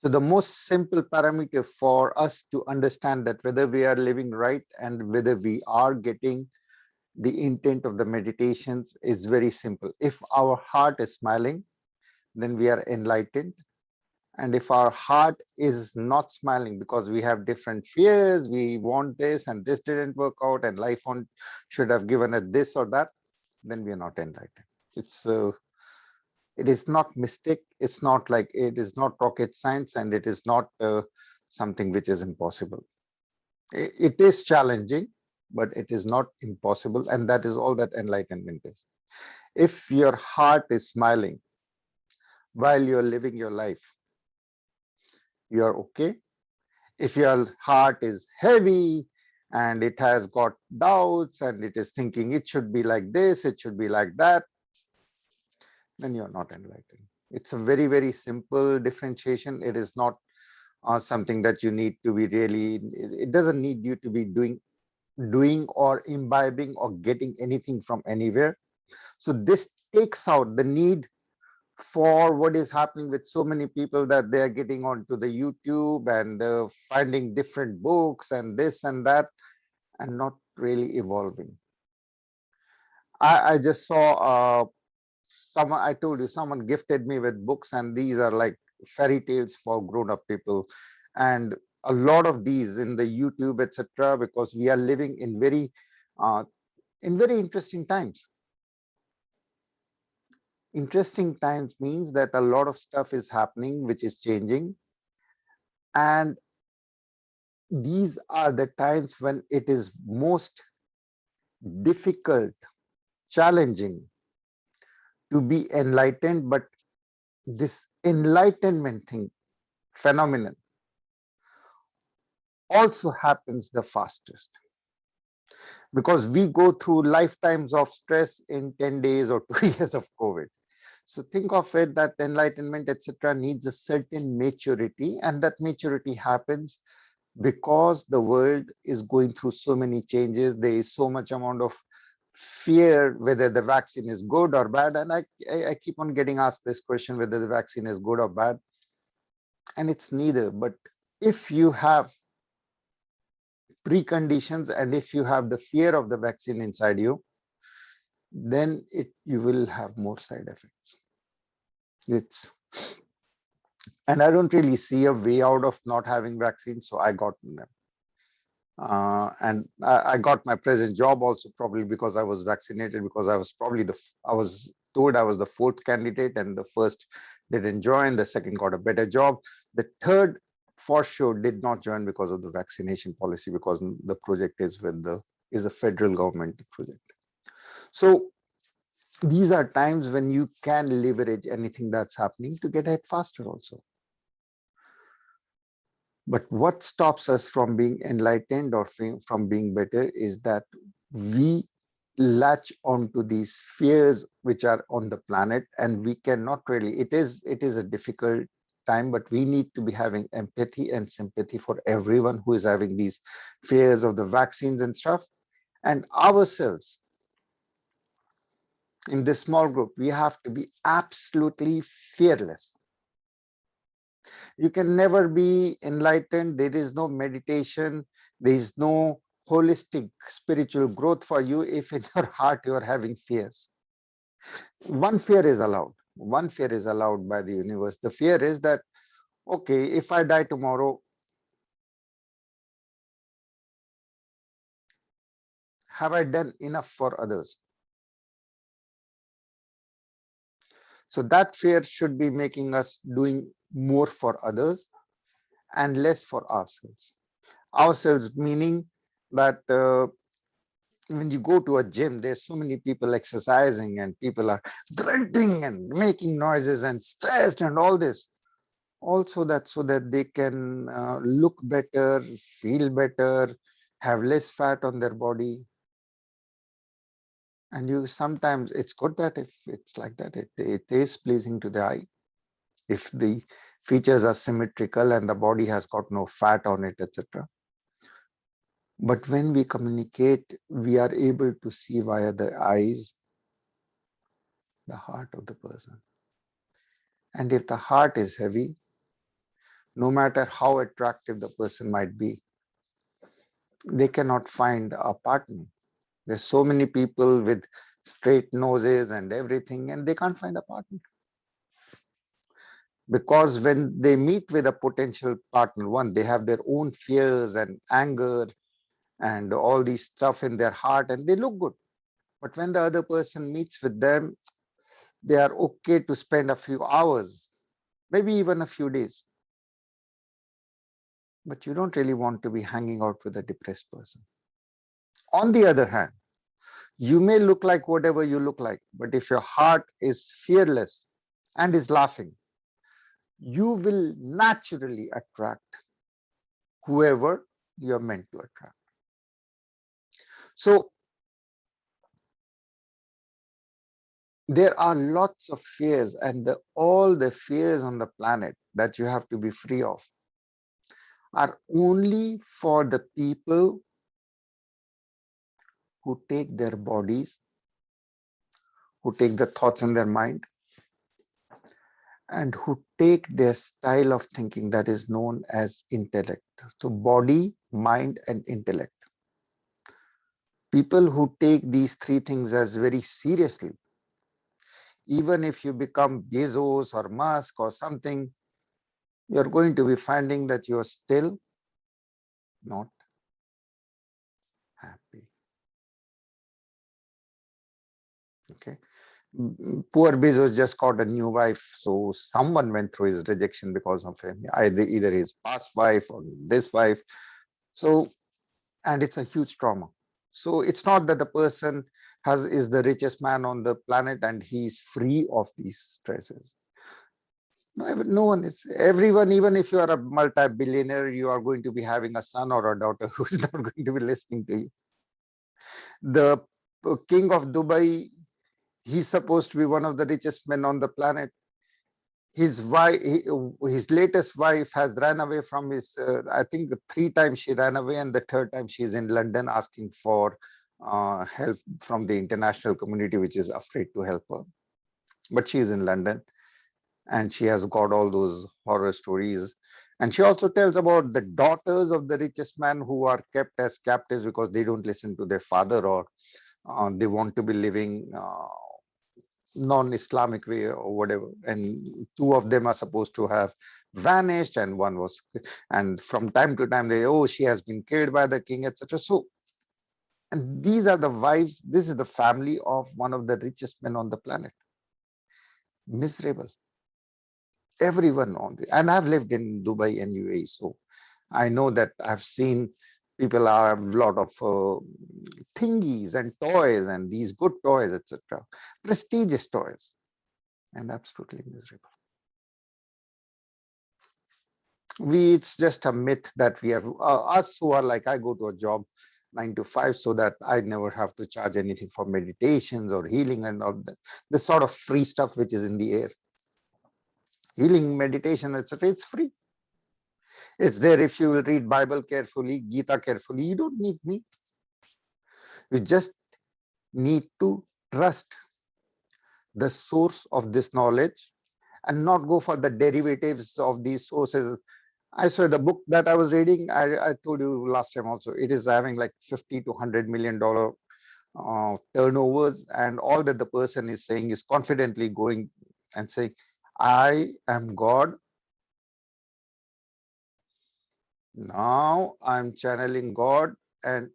So the most simple parameter for us to understand that whether we are living right and whether we are getting the intent of the meditations is very simple. If our heart is smiling, then we are enlightened. And if our heart is not smiling because we have different fears, we want this and this didn't work out, and should have given us this or that, then we are not enlightened. It's it is not mistake. It's not like it is not rocket science, and it is not something which is impossible. It is challenging, but it is not impossible, and that is all that enlightenment is. If your heart is smiling while you're living your life, you're okay. If your heart is heavy and it has got doubts and it is thinking it should be like this, it should be like that, then you're not enlightened. It's a very, very simple differentiation. It is not something that you need to be really, it doesn't need you to be doing or imbibing or getting anything from anywhere. So this takes out the need for what is happening with so many people, that they are getting onto the YouTube and finding different books and this and that, and not really evolving. I just saw someone, I told you, someone gifted me with books, and these are like fairy tales for grown-up people. And a lot of these in the YouTube, etc., because we are living uh, in very interesting times. Interesting times means that a lot of stuff is happening, which is changing. And these are the times when it is most difficult, challenging to be enlightened. But this enlightenment thing, phenomenon, also happens the fastest, because we go through lifetimes of stress in 10 days or 2 years of COVID. So think of it that enlightenment, etc., needs a certain maturity, and that maturity happens because the world is going through so many changes. There is so much amount of fear whether the vaccine is good or bad, and I keep on getting asked this question whether the vaccine is good or bad, and it's neither. But if you have preconditions and if you have the fear of the vaccine inside you, then you will have more side effects. It's And I don't really see a way out of not having vaccines, so I got them. And I got my present job also probably because I was vaccinated, because I was probably I was told I was the fourth candidate, and the first didn't join, the second got a better job, the third for sure did not join because of the vaccination policy, because the project is a federal government project. So these are times when you can leverage anything that's happening to get ahead faster also. But what stops us from being enlightened or from being better is that we latch onto these fears which are on the planet, and we cannot really, it is a difficult time, but we need to be having empathy and sympathy for everyone who is having these fears of the vaccines and stuff. And ourselves in this small group, we have to be absolutely fearless. You can never be enlightened. There is no meditation. There is no holistic spiritual growth for you if in your heart you are having fears. One fear is allowed. One fear is allowed by the universe. The fear is that, okay, if I die tomorrow, have I done enough for others? So that fear should be making us doing more for others and less for ourselves. Ourselves meaning that when you go to a gym, there's so many people exercising and people are grunting and making noises and stressed and all this. Also that so that they can look better, feel better, have less fat on their body. And you sometimes, it's good that if it's like that, it is pleasing to the eye. If the features are symmetrical and the body has got no fat on it, etc. But when we communicate, we are able to see via the eyes the heart of the person. And if the heart is heavy, no matter how attractive the person might be, they cannot find a partner. There's so many people with straight noses and everything, and they can't find a partner. Because when they meet with a potential partner, one, they have their own fears and anger and all these stuff in their heart, and they look good. But when the other person meets with them, they are okay to spend a few hours, maybe even a few days. But you don't really want to be hanging out with a depressed person. On the other hand, you may look like whatever you look like, but if your heart is fearless and is laughing, you will naturally attract whoever you're meant to attract. So there are lots of fears, and all the fears on the planet that you have to be free of are only for the people who take their bodies, who take the thoughts in their mind, and who take their style of thinking that is known as intellect. So, body, mind, and intellect. People who take these three things as very seriously, even if you become Bezos or Musk or something, you're going to be finding that you're still not happy. Okay. Poor Bezos just got a new wife, so someone went through his rejection because of him, either his past wife or this wife. So, and it's a huge trauma. So it's not that the person is the richest man on the planet and he's free of these stresses. No one is. Everyone, even if you are a multi-billionaire, you are going to be having a son or a daughter who's not going to be listening to you. The king of Dubai, he's supposed to be one of the richest men on the planet. His wife, his latest wife has ran away from his, I think three times she ran away, and the third time she's in London asking for help from the international community, which is afraid to help her. But she's in London, and she has got all those horror stories. And she also tells about the daughters of the richest man who are kept as captives because they don't listen to their father, or they want to be living non-Islamic way or whatever. And two of them are supposed to have vanished, and one was, and from time to time they, oh, she has been killed by the king, etc. So, and these are the wives. This is the family of one of the richest men on the planet. Miserable. Everyone on the, and I've lived in Dubai and UAE, so I know that I've seen people have a lot of thingies and toys and these good toys, etc. Prestigious toys, and absolutely miserable. It's just a myth that we have, us who are like, I go to a job 9 to 5 so that I never have to charge anything for meditations or healing and all that. The sort of free stuff which is in the air. Healing, meditation, etc. It's free. It's there if you will read Bible carefully, Gita carefully. You don't need me. You just need to trust the source of this knowledge and not go for the derivatives of these sources. I saw the book that I was reading. I told you last time also, it is having like 50 to $100 million turnovers, and all that the person is saying is confidently going and saying, I am God. Now I'm channeling God, and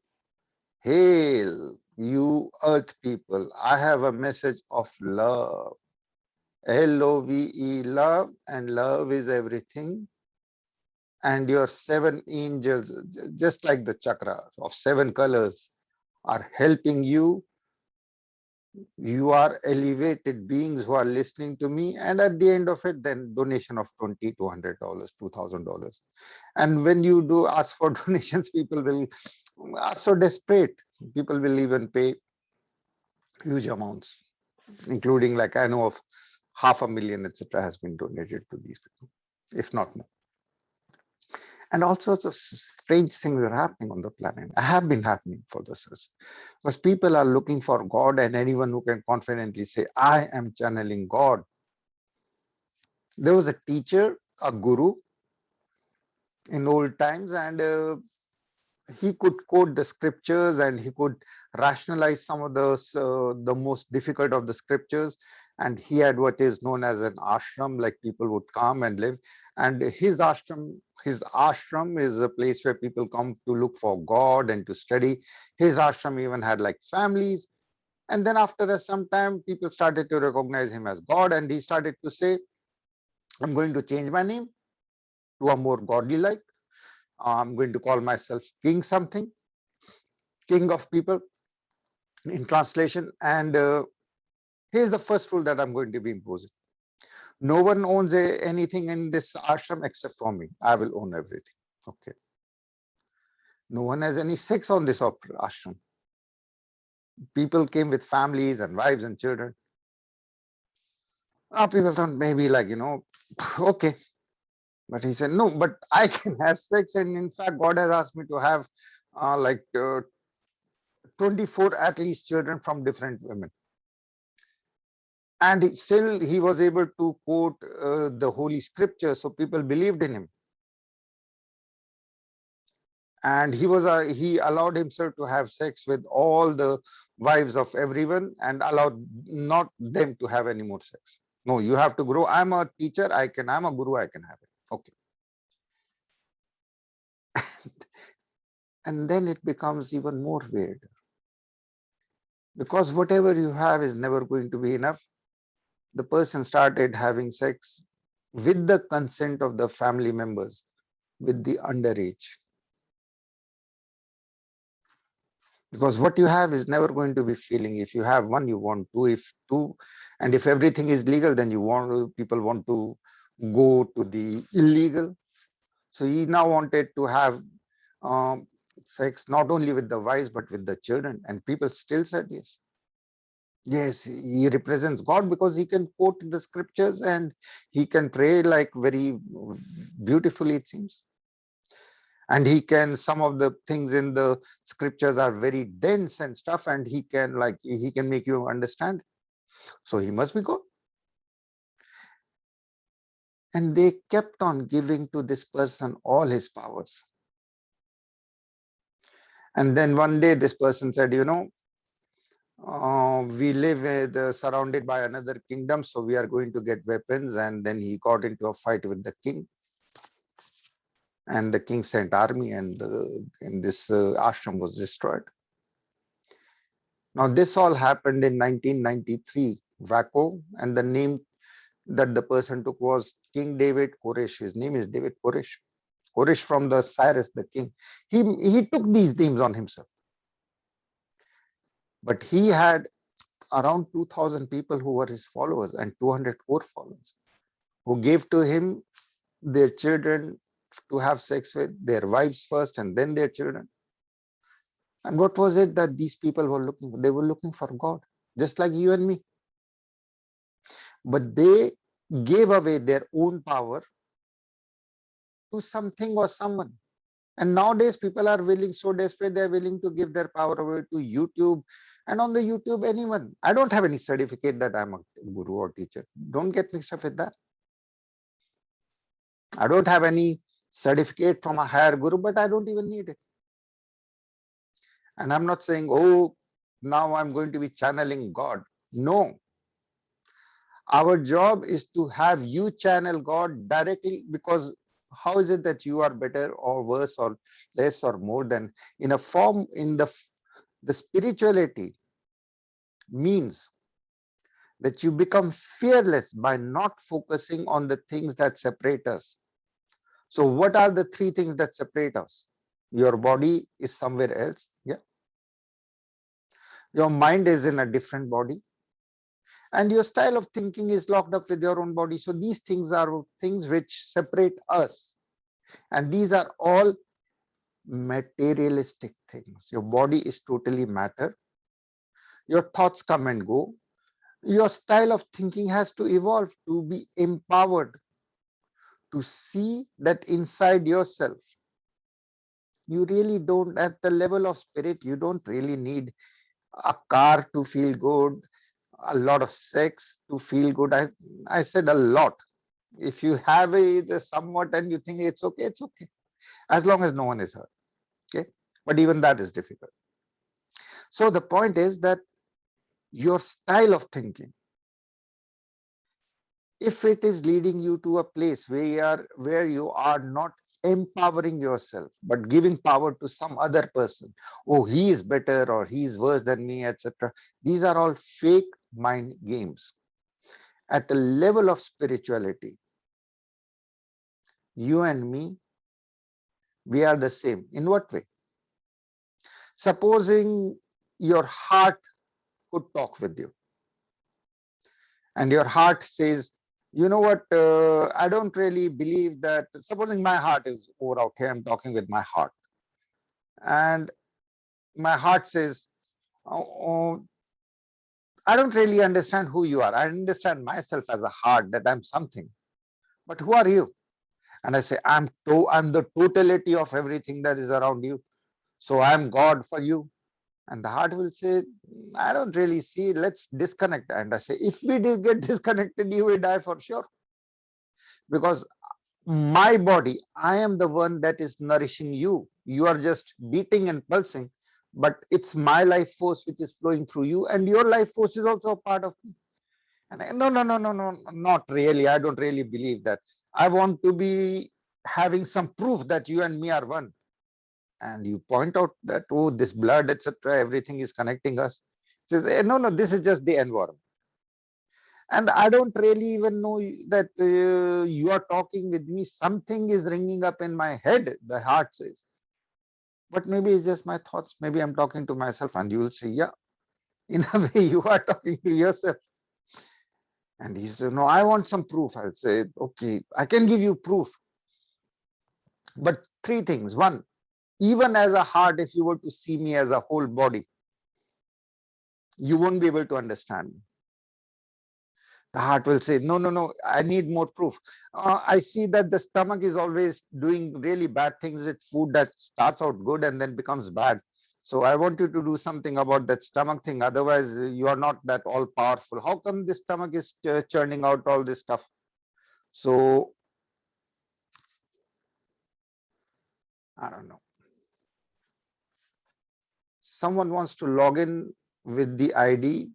hail you earth people. I have a message of love. Love, love, and love is everything. And your seven angels, just like the chakras of seven colors, are helping you. You are elevated beings who are listening to me, and at the end of it, then donation of $20, $200, $2,000. And when you do ask for donations, people will are so desperate. People will even pay huge amounts, including, like, I know of 500,000, etc., has been donated to these people, if not more. And all sorts of strange things are happening on the planet, have been happening for this, because people are looking for God, and anyone who can confidently say, I am channeling God. There was a teacher, a guru, in old times, and he could quote the scriptures, and he could rationalize some of the most difficult of the scriptures. And he had what is known as an ashram, like people would come and live. And his ashram is a place where people come to look for God and to study. His ashram even had like families. And then after some time, people started to recognize him as God, and he started to say, I'm going to change my name to a more godly like. I'm going to call myself king something, king of people in translation. And here's the first rule that I'm going to be imposing. No one owns anything in this ashram except for me. I will own everything. Okay. No one has any sex on this ashram. People came with families and wives and children. People thought maybe like, okay. But he said, no, but I can have sex. And in fact, God has asked me to have like 24 at least children from different women. And still he was able to quote the holy scripture, so people believed in him. And he allowed himself to have sex with all the wives of everyone, and allowed not them to have any more sex. No, you have to grow. I'm a teacher, I'm a guru, I can have it. Okay. And then it becomes even more weird, because whatever you have is never going to be enough. The person started having sex with the consent of the family members with the underage, because what you have is never going to be feeling. If you have one, you want two. If two, and if everything is legal, then people want to go to the illegal. So he now wanted to have um, sex not only with the wives but with the children, and people still said yes. Yes, he represents God because he can quote the scriptures and he can pray like very beautifully, it seems. And he can, some of the things in the scriptures are very dense and stuff, and he can make you understand. So he must be God. And they kept on giving to this person all his powers. And then one day this person said, we live surrounded by another kingdom, so we are going to get weapons. And then he got into a fight with the king, and the king sent army, and this ashram was destroyed. Now this all happened in 1993, Waco, and the name that the person took was King David Koresh. His name is David Koresh. Koresh from the Cyrus, the king. He took these names on himself, but he had around 2,000 people who were his followers and 204 followers who gave to him their children to have sex with, their wives first and then their children. And what was it that these people were looking for? They were looking for God, just like you and me. But they gave away their own power to something or someone. And nowadays, people are willing, so desperate, they're willing to give their power away to YouTube. And on the YouTube, anyone. I don't have any certificate that I'm a guru or teacher. Don't get mixed up with that. I don't have any certificate from a higher guru, but I don't even need it. And I'm not saying, oh, now I'm going to be channeling God. No. Our job is to have you channel God directly, because how is it that you are better or worse or less or more than in a form? In the spirituality means that you become fearless by not focusing on the things that separate us. So what are the three things that separate us? Your body is somewhere else. Yeah. Your mind is in a different body, and your style of thinking is locked up with your own body. So these things are things which separate us, and these are all materialistic things. Your body is totally matter. Your thoughts come and go. Your style of thinking has to evolve to be empowered to see that inside yourself. You really don't, at the level of spirit, you don't really need a car to feel good, a lot of sex to feel good. I said a lot. If you have the somewhat and you think it's okay, it's okay. as long as no one is hurt. Okay, but even that is difficult. So the point is that your style of thinking, if it is leading you to a place where you are not empowering yourself but giving power to some other person, oh, he is better or he is worse than me, etc., these are all fake mind games. At a level of spirituality, you and me, we are the same. In what way? Supposing your heart could talk with you and your heart says, you know what, I don't really believe that. Supposing my heart is over out here, I'm talking with my heart, and my heart says, oh, I don't really understand who you are. I understand myself as a heart, that I'm something, but who are you? And I say, I'm the totality of everything that is around you, so I'm God for you. And the heart will say, I don't really see, let's disconnect. And I say, if we did get disconnected, you will die for sure, because my body, I am the one that is nourishing you. You are just beating and pulsing, but it's my life force which is flowing through you, and your life force is also a part of me. And no, no, no, no, no, not really. I don't really believe that. I want to be having some proof that you and me are one. And you point out that, oh, this blood, etc., everything is connecting us. Says, no, no, this is just the environment. And I don't really even know that you are talking with me. Something is ringing up in my head, the heart says. But maybe it's just my thoughts. Maybe I'm talking to myself, and you will say, yeah, in a way, you are talking to yourself. And he said, no, I want some proof. I'll say, okay, I can give you proof. But three things. One, even as a heart, if you were to see me as a whole body, you won't be able to understand me. The heart will say, no, no, no, I need more proof. I see that the stomach is always doing really bad things with food that starts out good and then becomes bad. So I want you to do something about that stomach thing. Otherwise, you are not that all powerful. How come the stomach is churning out all this stuff? So I don't know. Someone wants to log in with the ID.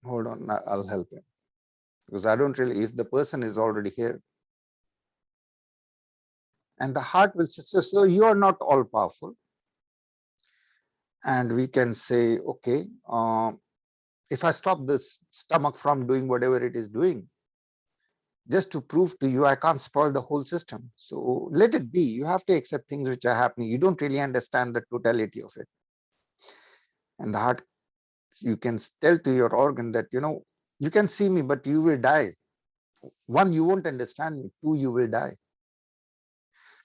Hold on, I'll help him, because I don't really, if the person is already here, and the heart will say, so you are not all powerful. And we can say, okay, if I stop this stomach from doing whatever it is doing, just to prove to you, I can't spoil the whole system. So let it be. You have to accept things which are happening. You don't really understand the totality of it. And the heart, you can tell to your organ that, you can see me, but you will die. One, you won't understand me. Two, you will die,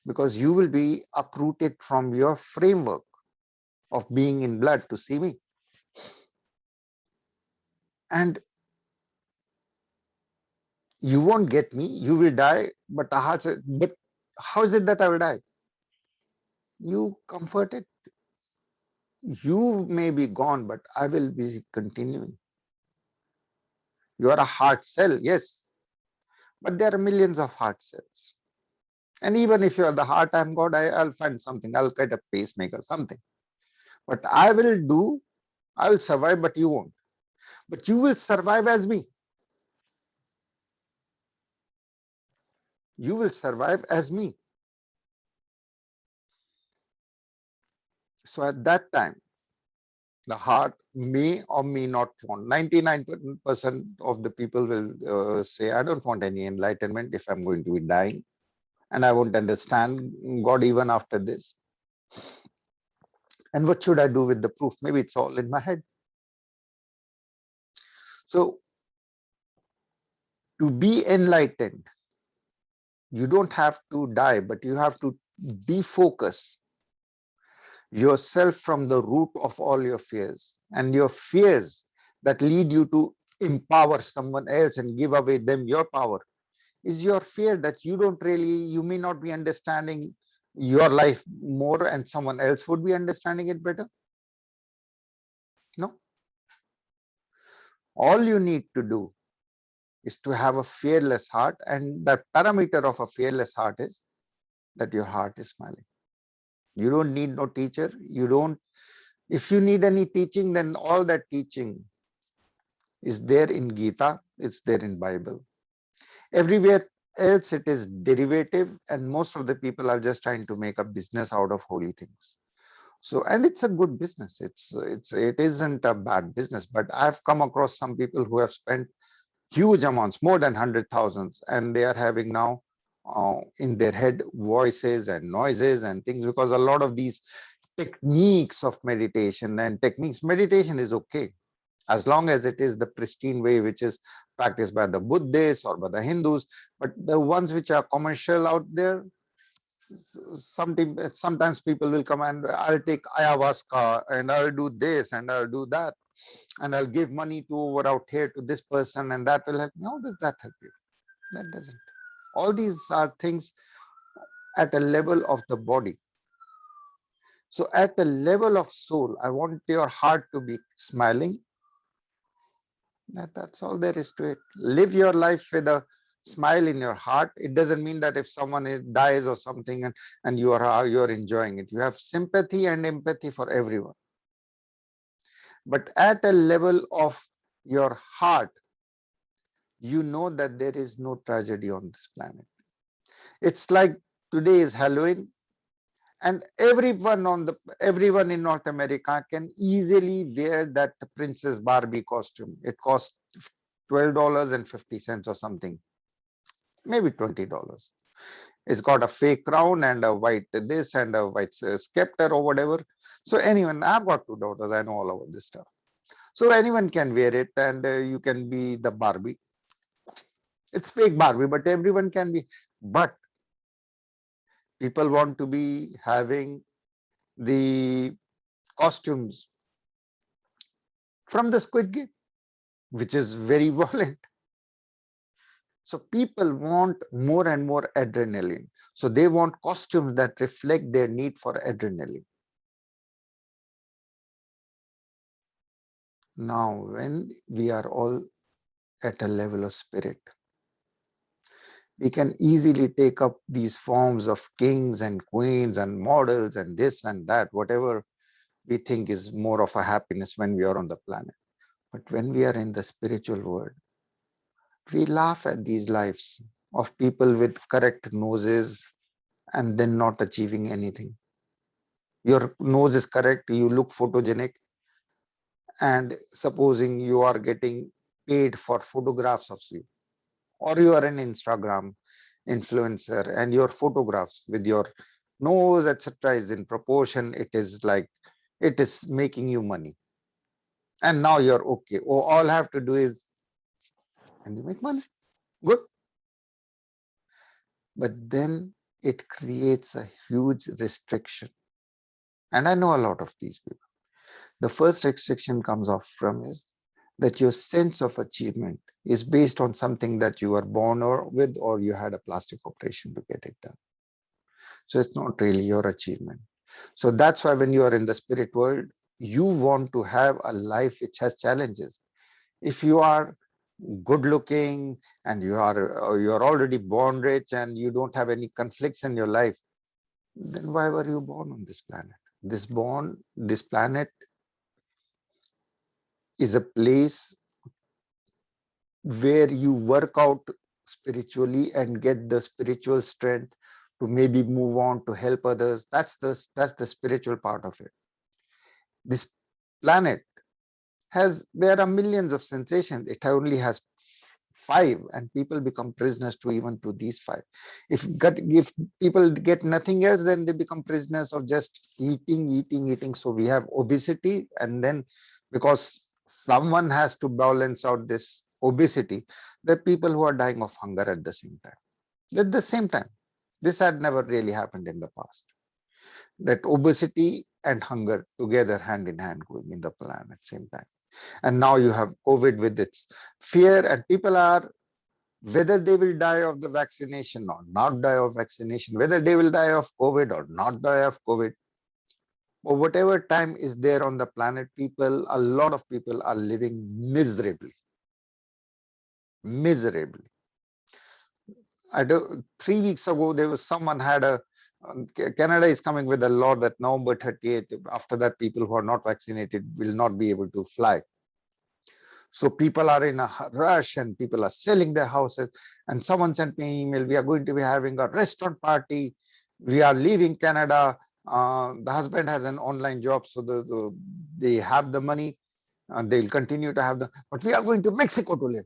because you will be uprooted from your framework of being in blood to see me. And you won't get me, you will die. But the heart says, but how is it that I will die? You comfort it. You may be gone, but I will be continuing. You are a heart cell, yes, but there are millions of heart cells. And even if you are the heart, I'm God, I'll find something. I'll get a pacemaker, something. But I will survive, but you won't. But you will survive as me. You will survive as me. So at that time, the heart may or may not want. 99% of the people will say, I don't want any enlightenment if I'm going to be dying. And I won't understand God even after this. And what should I do with the proof? Maybe it's all in my head. So to be enlightened, you don't have to die, but you have to defocus yourself from the root of all your fears. And your fears that lead you to empower someone else and give away them your power is your fear that you may not be understanding your life more and someone else would be understanding it better. No, all you need to do is to have a fearless heart, and the parameter of a fearless heart is that your heart is smiling. You don't need no teacher. You don't, if you need any teaching, then all that teaching is there in Gita, it's there in Bible. Everywhere else it is derivative, and most of the people are just trying to make a business out of holy things. So, and it's a good business. It isn't a bad business, but I've come across some people who have spent huge amounts, more than hundred thousands, and they are having now in their head voices and noises and things, because a lot of these techniques of meditation and techniques, meditation is okay as long as it is the pristine way which is practiced by the Buddhists or by the Hindus. But the ones which are commercial out there, sometimes people will come and I'll take ayahuasca and I'll do this and I'll do that and I'll give money to over out here to this person and that will help. How does that help you? That doesn't. All these are things at a level of the body. So at the level of soul, I want your heart to be smiling. That's all there is to it. Live your life with a smile in your heart. It doesn't mean that if someone dies or something and you're enjoying it. You have sympathy and empathy for everyone. But at a level of your heart, you know that there is no tragedy on this planet. It's like today is Halloween, and everyone in North America can easily wear that Princess Barbie costume. It costs $12.50 or something, maybe $20. It's got a fake crown and a white this and a white scepter or whatever. So anyone, I've got two daughters, I know all about this stuff. So anyone can wear it, and you can be the Barbie. It's fake Barbie, but everyone can be. But people want to be having the costumes from the Squid Game, which is very violent. So people want more and more adrenaline. So they want costumes that reflect their need for adrenaline. Now, when we are all at a level of spirit, we can easily take up these forms of kings and queens and models and this and that, whatever we think is more of a happiness when we are on the planet. But when we are in the spiritual world, we laugh at these lives of people with correct noses and then not achieving anything. Your nose is correct, you look photogenic, and supposing you are getting paid for photographs of you, or you are an Instagram influencer and your photographs with your nose, etc., is in proportion, it is like it is making you money. And now you're okay. Oh, all I have to do is, and you make money. Good. But then it creates a huge restriction. And I know a lot of these people. The first restriction comes off from is that your sense of achievement is based on something that you were born or with, or you had a plastic operation to get it done. So it's not really your achievement. So that's why when you are in the spirit world, you want to have a life which has challenges. If you are good looking and you're already born rich and you don't have any conflicts in your life, then why were you born on this planet? This planet is a place where you work out spiritually and get the spiritual strength to maybe move on to help others. That's the spiritual part of it. This planet there are millions of sensations. It only has five, and people become prisoners to even to these five. If people get nothing else, then they become prisoners of just eating. So we have obesity, and then because someone has to balance out this obesity, there are people who are dying of hunger at the same time. At the same time, this had never really happened in the past. That obesity and hunger together, hand in hand, going in the planet at the same time. And now you have COVID with its fear, and people are, whether they will die of the vaccination or not die of vaccination, whether they will die of COVID or not die of COVID, or whatever time is there on the planet, a lot of people are living miserably. Miserably. 3 weeks ago, there was someone had Canada is coming with a law that November 30th, after that, people who are not vaccinated will not be able to fly. So people are in a rush and people are selling their houses. And someone sent me an email, we are going to be having a restaurant party. We are leaving Canada. The husband has an online job, so they have the money. They'll continue to have but we are going to Mexico to live.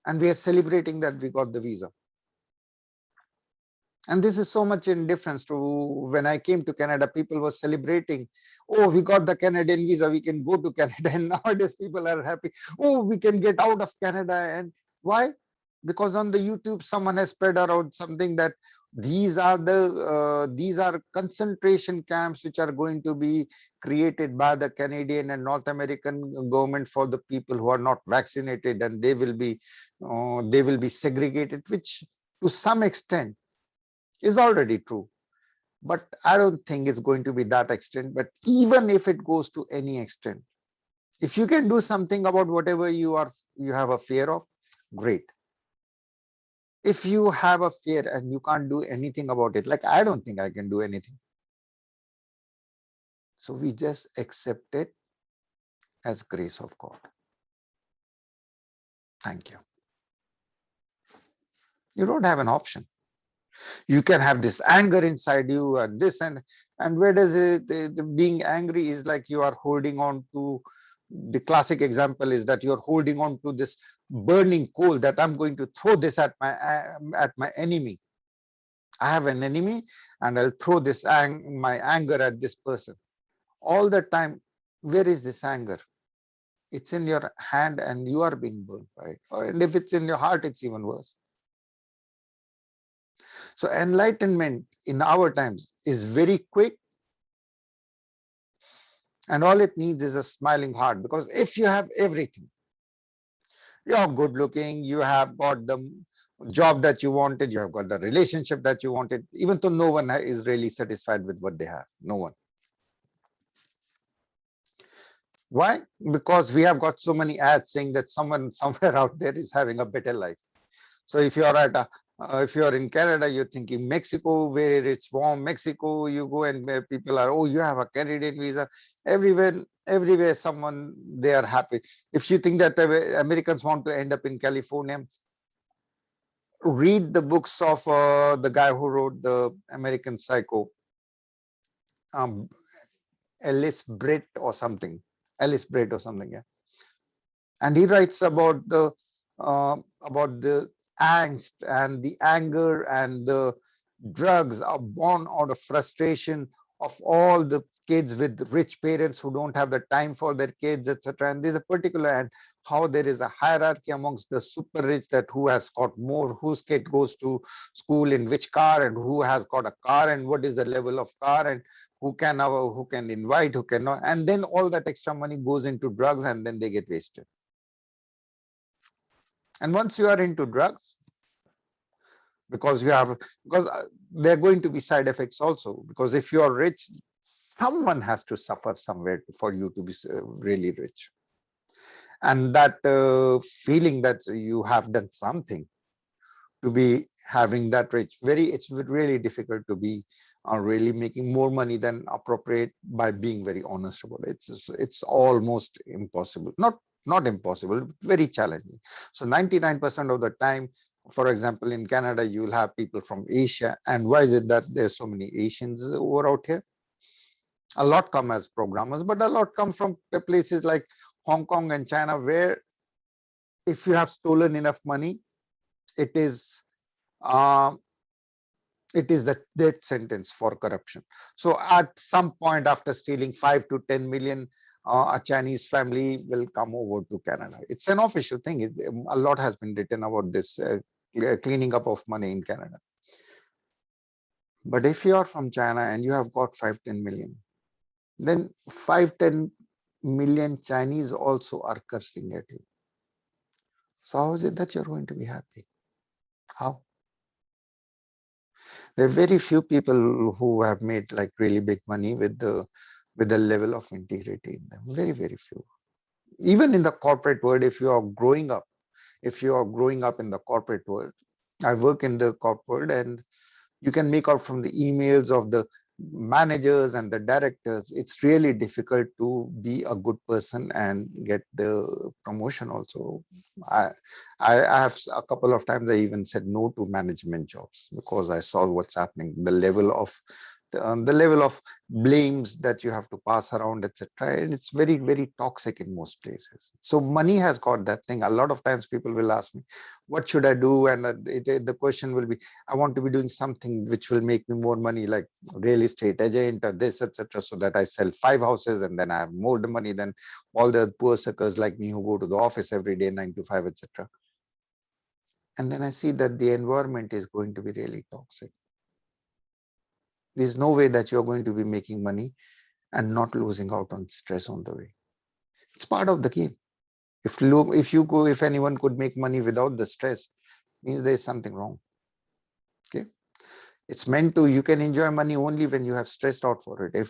And we are celebrating that we got the visa. And this is so much in difference to when I came to Canada. People were celebrating, oh, we got the Canadian visa, we can go to Canada. And nowadays people are happy, oh, we can get out of Canada. And why? Because on the YouTube someone has spread around something that these are concentration camps which are going to be created by the Canadian and North American government for the people who are not vaccinated, and they will be segregated, which to some extent is already true. But I don't think it's going to be that extent. But even if it goes to any extent, if you can do something about whatever you have a fear of, great. If you have a fear and you can't do anything about it, like I don't think I can do anything. So we just accept it as grace of God. Thank you. You don't have an option. You can have this anger inside you and this, and where does the being angry is like you are holding on to. The classic example is that you're holding on to this burning coal that I'm going to throw this at my enemy. I have an enemy and I'll throw my anger at this person. All the time, where is this anger? It's in your hand and you are being burned by it. And if it's in your heart, it's even worse. So enlightenment in our times is very quick, and all it needs is a smiling heart. Because if you have everything, you're good looking, you have got the job that you wanted, you have got the relationship that you wanted, even though no one is really satisfied with what they have. No one. Why? Because we have got so many ads saying that someone somewhere out there is having a better life. So if you're if you're in Canada, you're thinking Mexico, where it's warm. Mexico, you go and where people are, oh, you have a Canadian visa. Everywhere, someone, they are happy. If you think that Americans want to end up in California, read the books of the guy who wrote the American Psycho, um, Ellis Brett or something. Ellis Brett or something, yeah. And he writes about the angst and the anger and the drugs are born out of frustration of all the kids with rich parents who don't have the time for their kids, etc. And there's a particular, and how there is a hierarchy amongst the super rich, that who has got more, whose kid goes to school in which car, and who has got a car, and what is the level of car, and who can invite, who cannot, and then all that extra money goes into drugs, and then they get wasted. And once you are into drugs, because there are going to be side effects also, because if you are rich, someone has to suffer somewhere for you to be really rich. And that feeling that you have done something to be having that rich, it's really difficult to be really making more money than appropriate by being very honest about it. It's almost impossible. Not impossible, very challenging. So 99% of the time, for example, in Canada, you will have people from Asia. And why is it that there's so many Asians over out here? A lot come as programmers, but a lot come from places like Hong Kong and China, where if you have stolen enough money, it is uh, the death sentence for corruption. So at some point, after stealing 5 to 10 million, a Chinese family will come over to Canada. It's an official thing. A lot has been written about this cleaning up of money in Canada. But if you are from China and you have got 5-10 million, then 5-10 million Chinese also are cursing at you. So how is it that you're going to be happy? How? There are very few people who have made like really big money with the level of integrity in them. Very, very few. Even in the corporate world, if you are growing up in the corporate world, I work in the corporate, and You can make out from the emails of the managers and the directors. It's really difficult to be a good person and get the promotion also. I, I have a couple of times I even said no to management jobs because I saw what's happening, the level of blames that you have to pass around, etc. And it's very, very toxic in most places. So money has got that thing. A lot of times people will ask me, what should I do? And the question will be, I want to be doing something which will make me more money, like real estate agent or this, etc. So that I sell 5 houses and then I have more money than all the poor suckers like me who go to the office every day, 9 to 5, etc. And then I see that the environment is going to be really toxic. There's no way that you're going to be making money and not losing out on stress on the way. It's part of the game. If anyone could make money without the stress, means there's something wrong. Okay. It's meant to, you can enjoy money only when you have stressed out for it.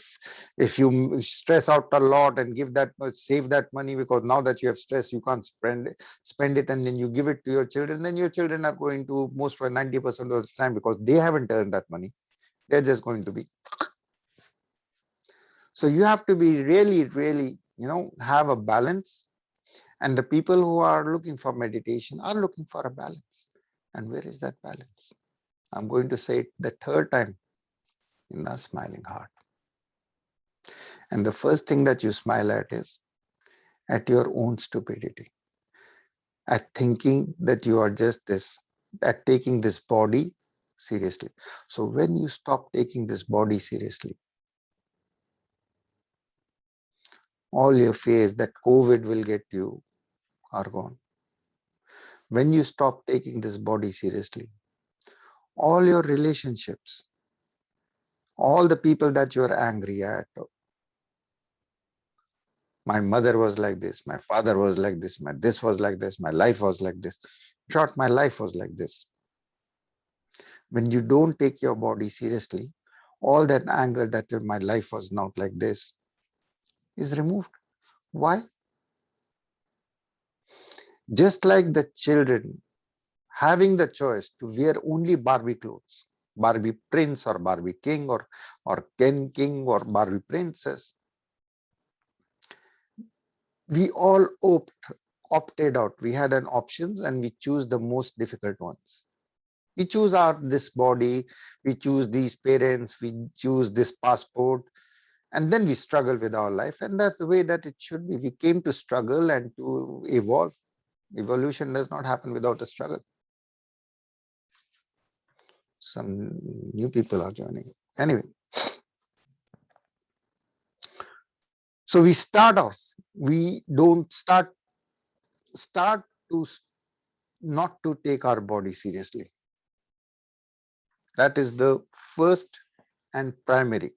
If you stress out a lot and give that much, save that money, because now that you have stress, you can't spend it, and then you give it to your children, then your children are going to, most for 90% of the time, because they haven't earned that money, they're just going to be. So you have to be really, really, have a balance. And the people who are looking for meditation are looking for a balance. And where is that balance? I'm going to say it the third time, in a smiling heart. And the first thing that you smile at is at your own stupidity, at thinking that you are just this, at taking this body seriously. So when you stop taking this body seriously, all your fears that COVID will get you are gone. When you stop taking this body seriously, all your relationships, all the people that you're angry at, my mother was like this, my father was like this, my this was like this, my life was like this. In short, my life was like this. When you don't take your body seriously, all that anger that my life was not like this is removed. Why? Just like the children having the choice to wear only Barbie clothes, Barbie prince or Barbie king or Ken king or Barbie princess, we all opted out. We had an options and we choose the most difficult ones. We choose this body, we choose these parents, we choose this passport, and then we struggle with our life. And that's the way that it should be. We came to struggle and to evolve. Evolution does not happen without a struggle. Some new people are joining. Anyway, so we start off. We don't start to not to take our body seriously. That is the first and primary.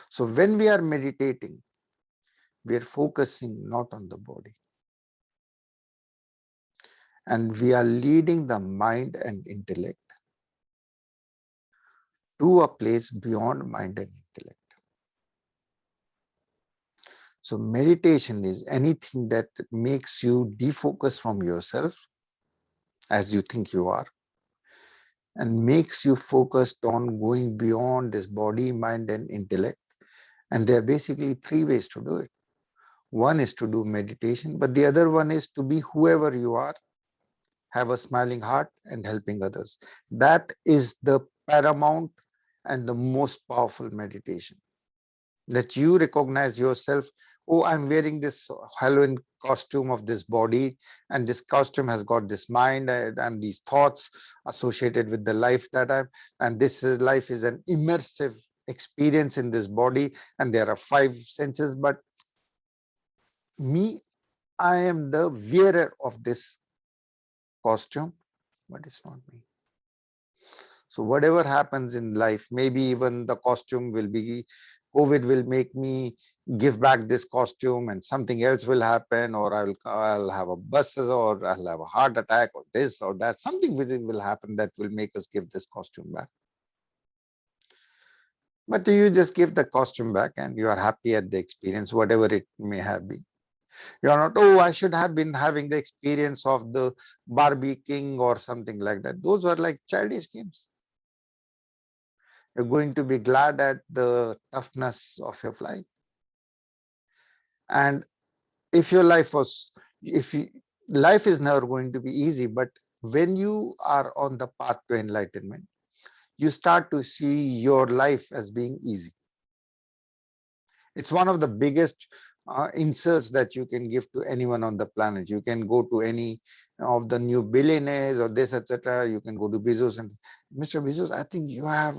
So when we are meditating, we are focusing not on the body, and we are leading the mind and intellect to a place beyond mind and intellect. So meditation is anything that makes you defocus from yourself as you think you are, and makes you focused on going beyond this body, mind, and intellect. And there are basically three ways to do it. One is to do meditation, but the other one is to be whoever you are, have a smiling heart, and helping others. That is the paramount and the most powerful meditation. That you recognize yourself. Oh, I'm wearing this Halloween costume of this body, and this costume has got this mind and these thoughts associated with the life that I'm, and life is an immersive experience in this body, and there are 5 senses, but me, I am the wearer of this costume, but it's not me. So whatever happens in life, maybe even the costume will be, COVID will make me give back this costume, and something else will happen, or I'll have a bus, or I'll have a heart attack, or this or that. Something will happen that will make us give this costume back. But you just give the costume back and you are happy at the experience, whatever it may have been. You are not, oh, I should have been having the experience of the Barbie King or something like that. Those were like childish games. You're going to be glad at the toughness of your life. And if your life was, if you, life is never going to be easy, but when you are on the path to enlightenment, you start to see your life as being easy. It's one of the biggest insults that you can give to anyone on the planet. You can go to any of the new billionaires or this, etc. You can go to Bezos and Mr. Bezos, I think you have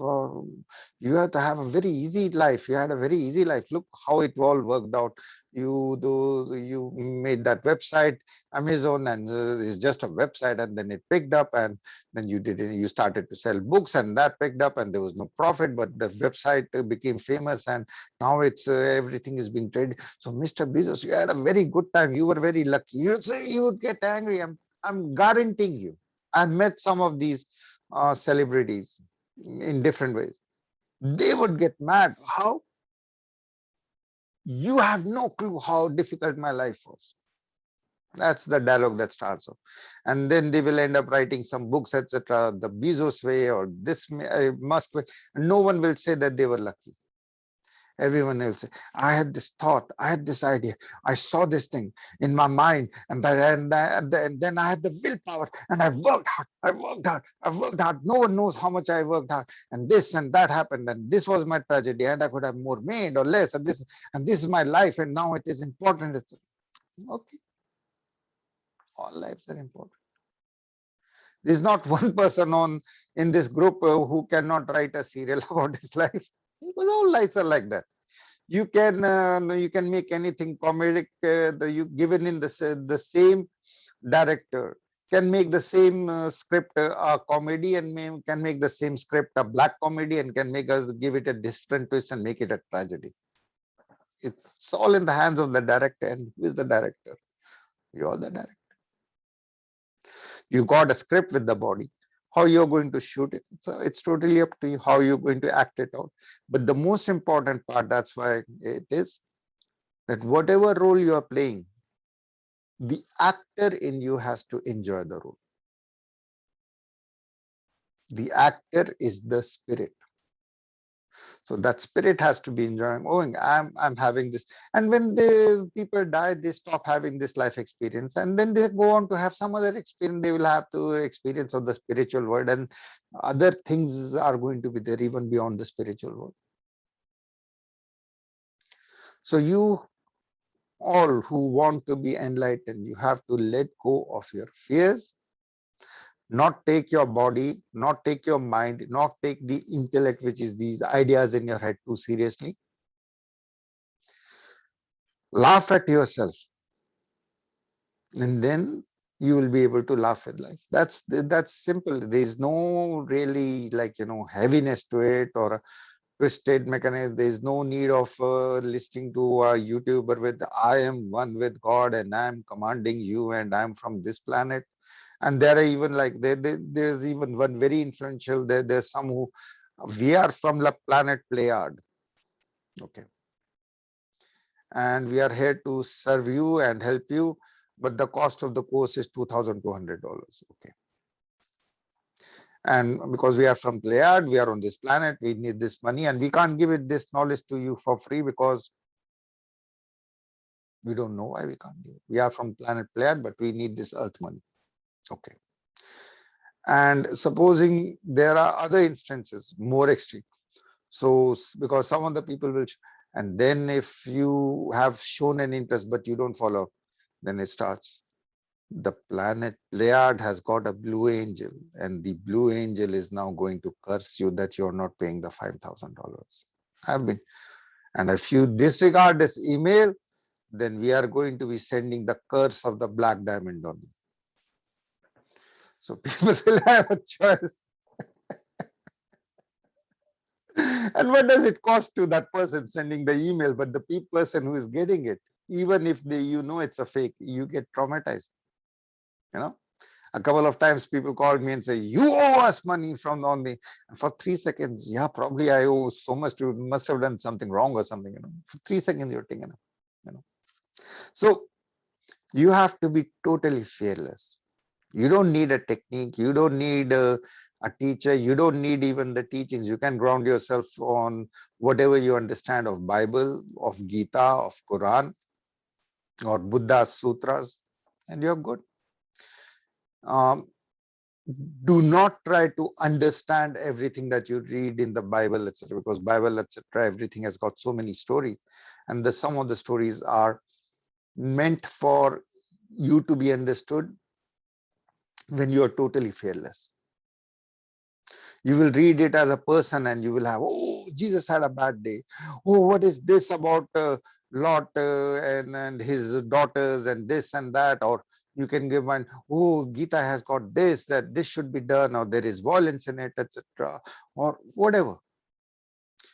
to have a very easy life. You had a very easy life. Look how it all worked out. You made that website, Amazon, and it's just a website, and then it picked up, and then you started to sell books, and that picked up, and there was no profit, but the website became famous, and now it's everything is being traded. So, Mr. Bezos, you had a very good time. You were very lucky. You say you would get angry. I'm guaranteeing you. I've met some of these celebrities in different ways. They would get mad. How? You have no clue how difficult my life was. That's the dialogue that starts off. And then they will end up writing some books, etc. The Bezos way or this Musk way. No one will say that they were lucky. Everyone else, I had this thought, I had this idea, I saw this thing in my mind, and then I had the willpower, and I worked hard, I worked hard, I worked hard. No one knows how much I worked hard, and this and that happened, and this was my tragedy, and I could have more made or less, and this is my life, and now it is important. It's, okay, all lives are important. There's not one person on in this group who cannot write a serial about his life. Because all lives are like that. You can make anything comedic. You given in the same director can make the same script a comedy, and can make the same script a black comedy, and can make us give it a different twist and make it a tragedy. It's all in the hands of the director. And who is the director? You're the director. You got a script with the body. How you're going to shoot it, it's totally up to you how you're going to act it out. But the most important part, that's why it is that whatever role you are playing, the actor in you has to enjoy the role. The actor is the spirit. So that spirit has to be enjoying. Oh, I'm having this. And when the people die, they stop having this life experience, and then they go on to have some other experience. They will have to experience of the spiritual world, and other things are going to be there even beyond the spiritual world. So you all who want to be enlightened, you have to let go of your fears, not take your body, not take your mind, not take the intellect, which is these ideas in your head, too seriously. Laugh at yourself, and then you will be able to laugh with life. That's simple. There's no really, like, heaviness to it or a twisted mechanism. There's no need of listening to a YouTuber with I am one with God and I'm commanding you and I'm from this planet. And there are even like there's even one very influential. There's some who we are from the planet Pleiad. Okay, and we are here to serve you and help you, but the cost of the course is $2,200. Okay, and because we are from Pleiad, we are on this planet, we need this money, and we can't give it this knowledge to you for free because we don't know why we can't give it. We are from planet Pleiad, but we need this earth money. Okay, and supposing there are other instances more extreme. So because some of the people will, and then if you have shown an interest but you don't follow, then it starts. The planet Pleiad has got a blue angel, and the blue angel is now going to curse you that you're not paying the $5,000. I've been, and if you disregard this email, then we are going to be sending the curse of the black diamond on you. So people will have a choice. And what does it cost to that person sending the email? But the person who is getting it, even if it's a fake, you get traumatized. A couple of times people called me and say, you owe us money from on me. And for 3 seconds, yeah, probably I owe so much to, must have done something wrong or something. For 3 seconds, you're taken up. So you have to be totally fearless. You don't need a technique. You don't need A teacher, you don't need even the teachings. You can ground yourself on whatever you understand of Bible, of Gita, of Quran, or Buddha's sutras, and you're good. Um, do not try to understand everything that you read in the Bible, etc., because Bible, etc., everything has got so many stories, and some of the stories are meant for you to be understood when you are totally fearless. You will read it as a person and you will have, oh, Jesus had a bad day. Oh, what is this about Lot and his daughters and this and that? Or you can give one, oh, Gita has got this, that this should be done, or there is violence in it, etc., or whatever.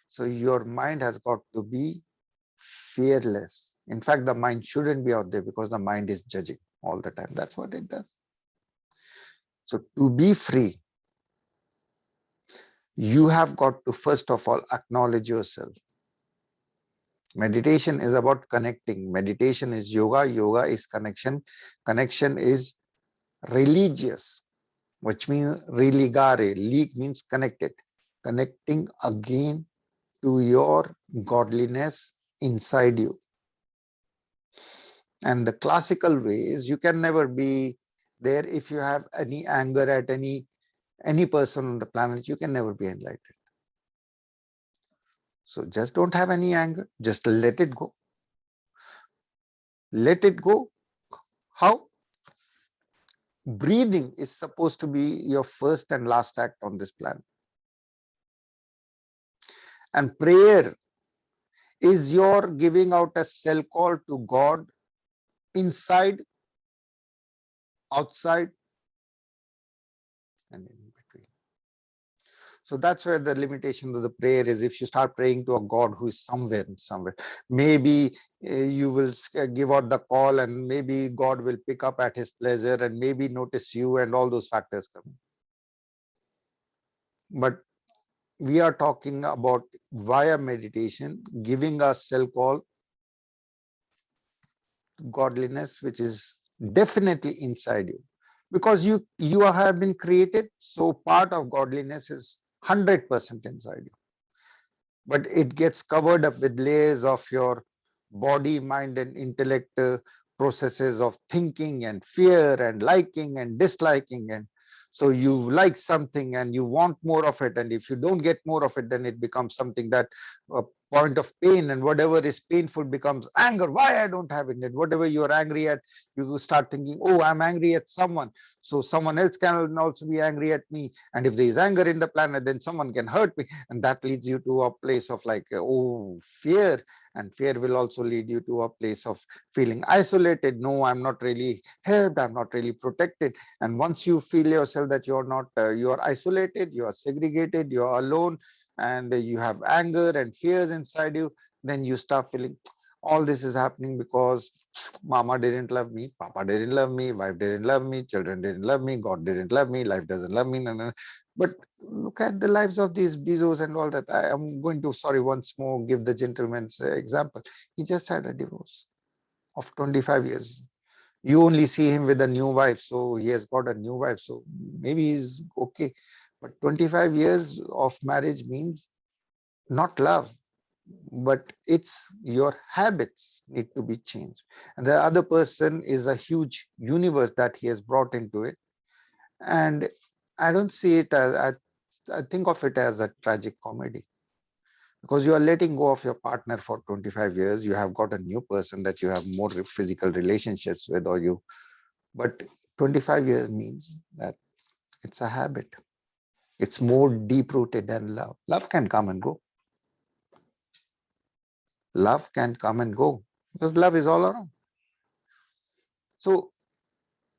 So your mind has got to be fearless. In fact, the mind shouldn't be out there because the mind is judging all the time. That's what it does. So to be free, you have got to first of all acknowledge yourself. Meditation is about connecting. Meditation is yoga. Yoga is connection. Connection is religious, which means religare. Lig means connected. Connecting again to your godliness inside you. And the classical way is you can never be there if you have any anger at any person on the planet. You can never be enlightened. So just don't have any anger. Just let it go. Let it go. How? Breathing is supposed to be your first and last act on this planet. And prayer is your giving out a cell call to God inside, outside, and in between. So that's where the limitation of the prayer is. If you start praying to a God who is somewhere, maybe you will give out the call and maybe God will pick up at his pleasure and maybe notice you and all those factors come. But we are talking about via meditation, giving a cell call godliness, which is definitely inside you, because you have been created. So part of godliness is 100% inside you, but it gets covered up with layers of your body, mind, and intellect, processes of thinking and fear and liking and disliking. And so you like something and you want more of it, and if you don't get more of it, then it becomes something that a point of pain, and whatever is painful becomes anger. Why I don't have it? And whatever you're angry at, you start thinking, oh, I'm angry at someone, so someone else can also be angry at me, and if there is anger in the planet, then someone can hurt me, and that leads you to a place of like, oh, fear. And fear will also lead you to a place of feeling isolated. No, I'm not really helped, I'm not really protected. And once you feel yourself that you're not, you're isolated, you're segregated, you're alone, and you have anger and fears inside you, then you start feeling all this is happening because mama didn't love me, papa didn't love me, wife didn't love me, children didn't love me, God didn't love me, life doesn't love me. No, no, no. But look at the lives of these bezos and all that. I am going to, sorry, once more give the gentleman's example. He just had a divorce of 25 years. You only see him with a new wife, so he has got a new wife, so maybe he's okay. But 25 years of marriage means not love, but it's your habits need to be changed. And the other person is a huge universe that he has brought into it. And I don't see it as, I think of it as a tragic comedy, because you are letting go of your partner for 25 years. You have got a new person that you have more physical relationships with, or you, but 25 years means that it's a habit. It's more deep rooted than love. Love can come and go. Love can come and go because love is all around. So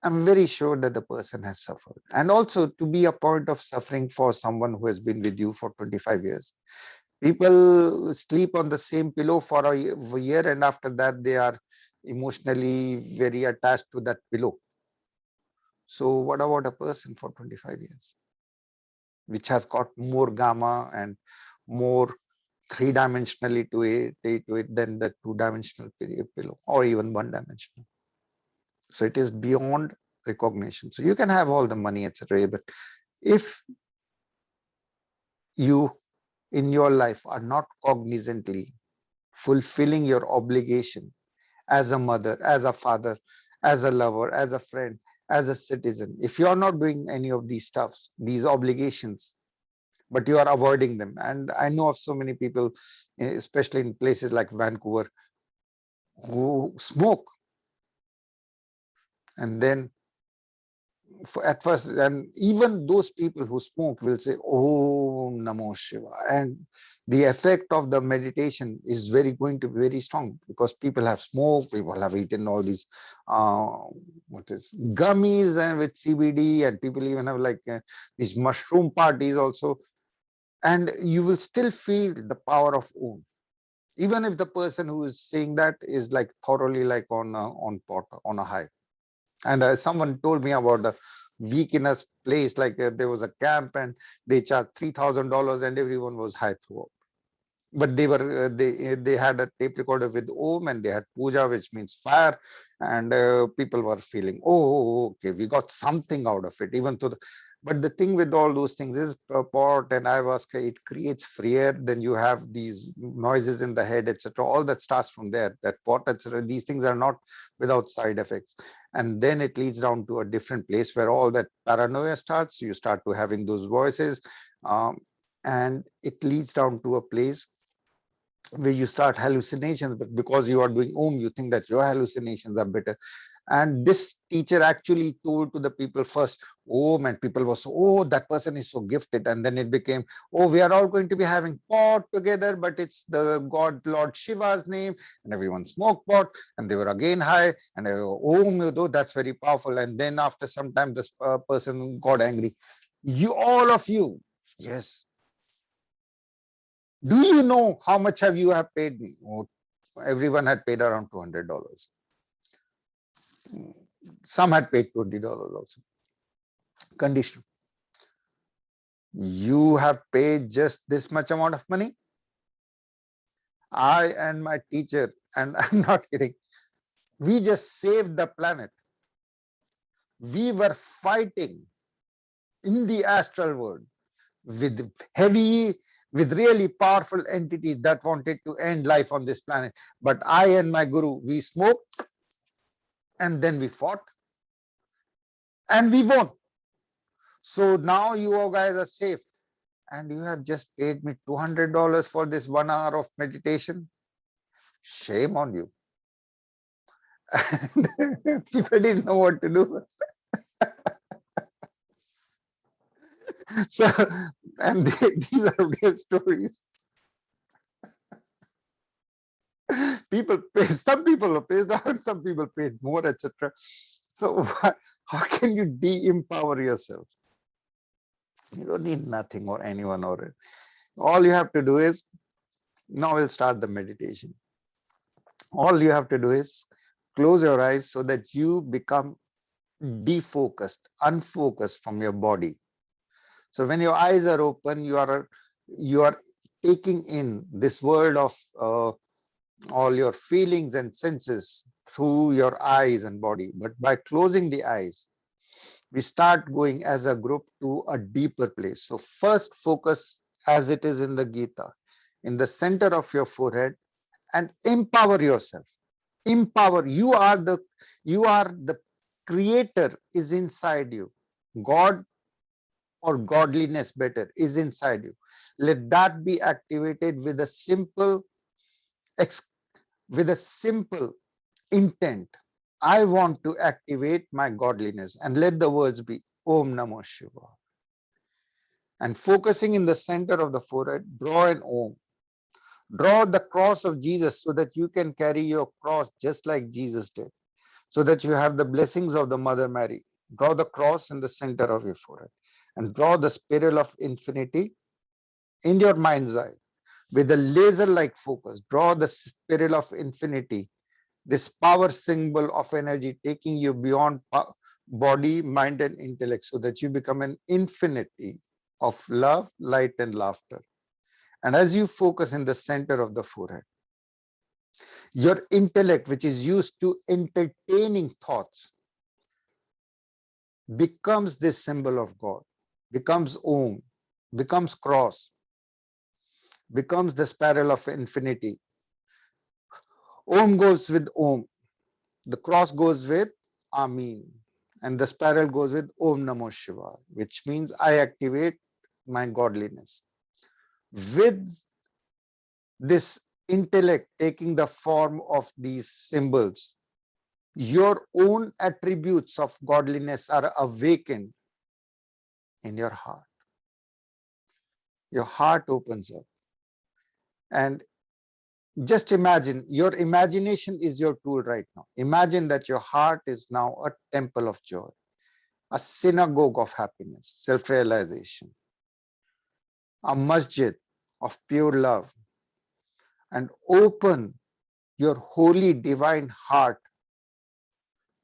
I'm very sure that the person has suffered. And also to be a point of suffering for someone who has been with you for 25 years. People sleep on the same pillow for a year, and after that they are emotionally very attached to that pillow. So what about a person for 25 years, which has got more gamma and more three-dimensionally to it than the two-dimensional pillow, or even one-dimensional. So it is beyond recognition. So you can have all the money, etc. But if you in your life are not cognizantly fulfilling your obligation as a mother, as a father, as a lover, as a friend, as a citizen, if you are not doing any of these stuffs, these obligations, but you are avoiding them. And I know of so many people, especially in places like Vancouver, who smoke, and then at first, and even those people who smoke will say, "Oh, Namo Shiva," and the effect of the meditation is very going to be very strong, because people have smoked, people have eaten all these uh, what is gummies and with CBD, and people even have like these mushroom parties also, and you will still feel the power of Om, even if the person who is saying that is like thoroughly like on pot on a high. And someone told me about the week in a place, like there was a camp and they charged $3,000 and everyone was high throughout. But they had a tape recorder with Om, and they had puja, which means fire, and people were feeling, oh, okay, we got something out of it, even to the. But the thing with all those things is pot and ayahuasca, it creates fear. Then you have these noises in the head, etc. All that starts from there. That pot, etc. These things are not without side effects, and then it leads down to a different place where all that paranoia starts. You start to having those voices, um, and it leads down to a place where you start hallucinations, but because you are doing Om, you think that your hallucinations are better. And this teacher actually told to the people first Om, and people were so, oh, that person is so gifted. And then it became, oh, we are all going to be having pot together, but it's the God Lord Shiva's name, and everyone smoked pot, and they were again high, and they were, Om, you know, that's very powerful. And then after some time, this person got angry. You, all of you, yes. Do you know how much have you have paid me? Oh, everyone had paid around $200. Some had paid $20 also. Conditional. You have paid just this much amount of money. I and my teacher, and I'm not kidding, we just saved the planet. We were fighting in the astral world with heavy, with really powerful entities that wanted to end life on this planet. But I and my guru, we smoked, and then we fought, and we won. So now you all guys are safe. And you have just paid me $200 for this 1 hour of meditation. Shame on you. And people didn't know what to do. So, and these are real stories. People pay, some people are paid down, some people paid more, etc. So how can you de-empower yourself? You don't need nothing or anyone or it. All you have to do is, now we'll start the meditation. All you have to do is close your eyes so that you become defocused, unfocused from your body. So when your eyes are open, you are taking in this world of all your feelings and senses through your eyes and body. But by closing the eyes, we start going as a group to a deeper place. So first focus, as it is in the Gita, in the center of your forehead, and empower yourself. Empower. You are the creator is inside you. God, or godliness better, is inside you. Let that be activated with a simple with a simple intent. I want to activate my godliness, and let the words be Om Namo Shiva. And focusing in the center of the forehead, draw an Om. Draw the cross of Jesus so that you can carry your cross just like Jesus did, so that you have the blessings of the Mother Mary. Draw the cross in the center of your forehead, and draw the spiral of infinity in your mind's eye with a laser-like focus. Draw the spiral of infinity, this power symbol of energy taking you beyond body, mind, and intellect, so that you become an infinity of love, light, and laughter. And as you focus in the center of the forehead, your intellect, which is used to entertaining thoughts, becomes this symbol of God, becomes Om, becomes cross. becomes the spiral of infinity. Om goes with Om. The cross goes with Amin. And the spiral goes with Om Namo Shiva, which means I activate my godliness. With this intellect taking the form of these symbols, your own attributes of godliness are awakened in your heart. Your heart opens up. And just imagine, your imagination is your tool right now. Imagine that your heart is now a temple of joy, a synagogue of happiness, self-realization, a masjid of pure love, and open your holy divine heart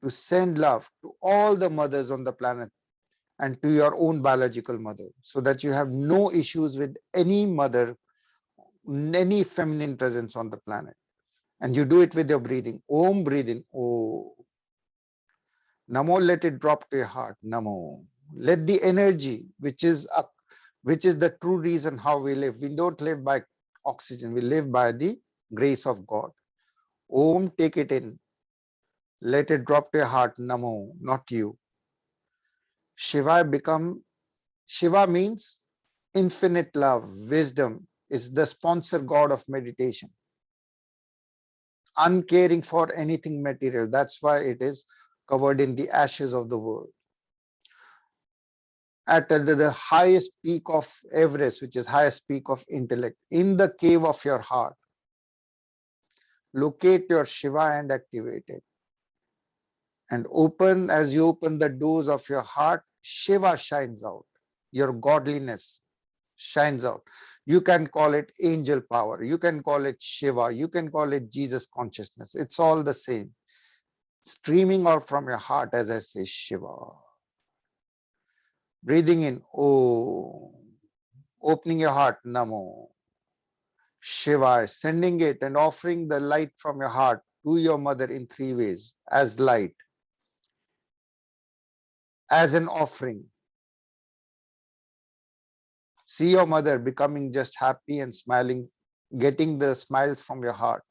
to send love to all the mothers on the planet and to your own biological mother, so that you have no issues with any mother, any feminine presence on the planet. And you do it with your breathing. Om, breathing. Oh, Namo, let it drop to your heart. Namo. Let the energy, which is the true reason how we live. We don't live by oxygen. We live by the grace of God. Om, take it in. Let it drop to your heart. Namo, not you. Shiva means infinite love. Wisdom is the sponsor god of meditation. Uncaring for anything material. That's why it is covered in the ashes of the world. At the highest peak of Everest, which is highest peak of intellect, in the cave of your heart, locate your Shiva and activate it. And as you open the doors of your heart, Shiva shines out. Your godliness shines out. You can call it angel power. You can call it Shiva. You can call it Jesus consciousness. It's all the same. Streaming out from your heart as I say Shiva. Breathing in, oh, opening your heart, Namo. Shiva, sending it and offering the light from your heart to your mother in three ways: as light, as an offering. See your mother becoming just happy and smiling, getting the smiles from your heart.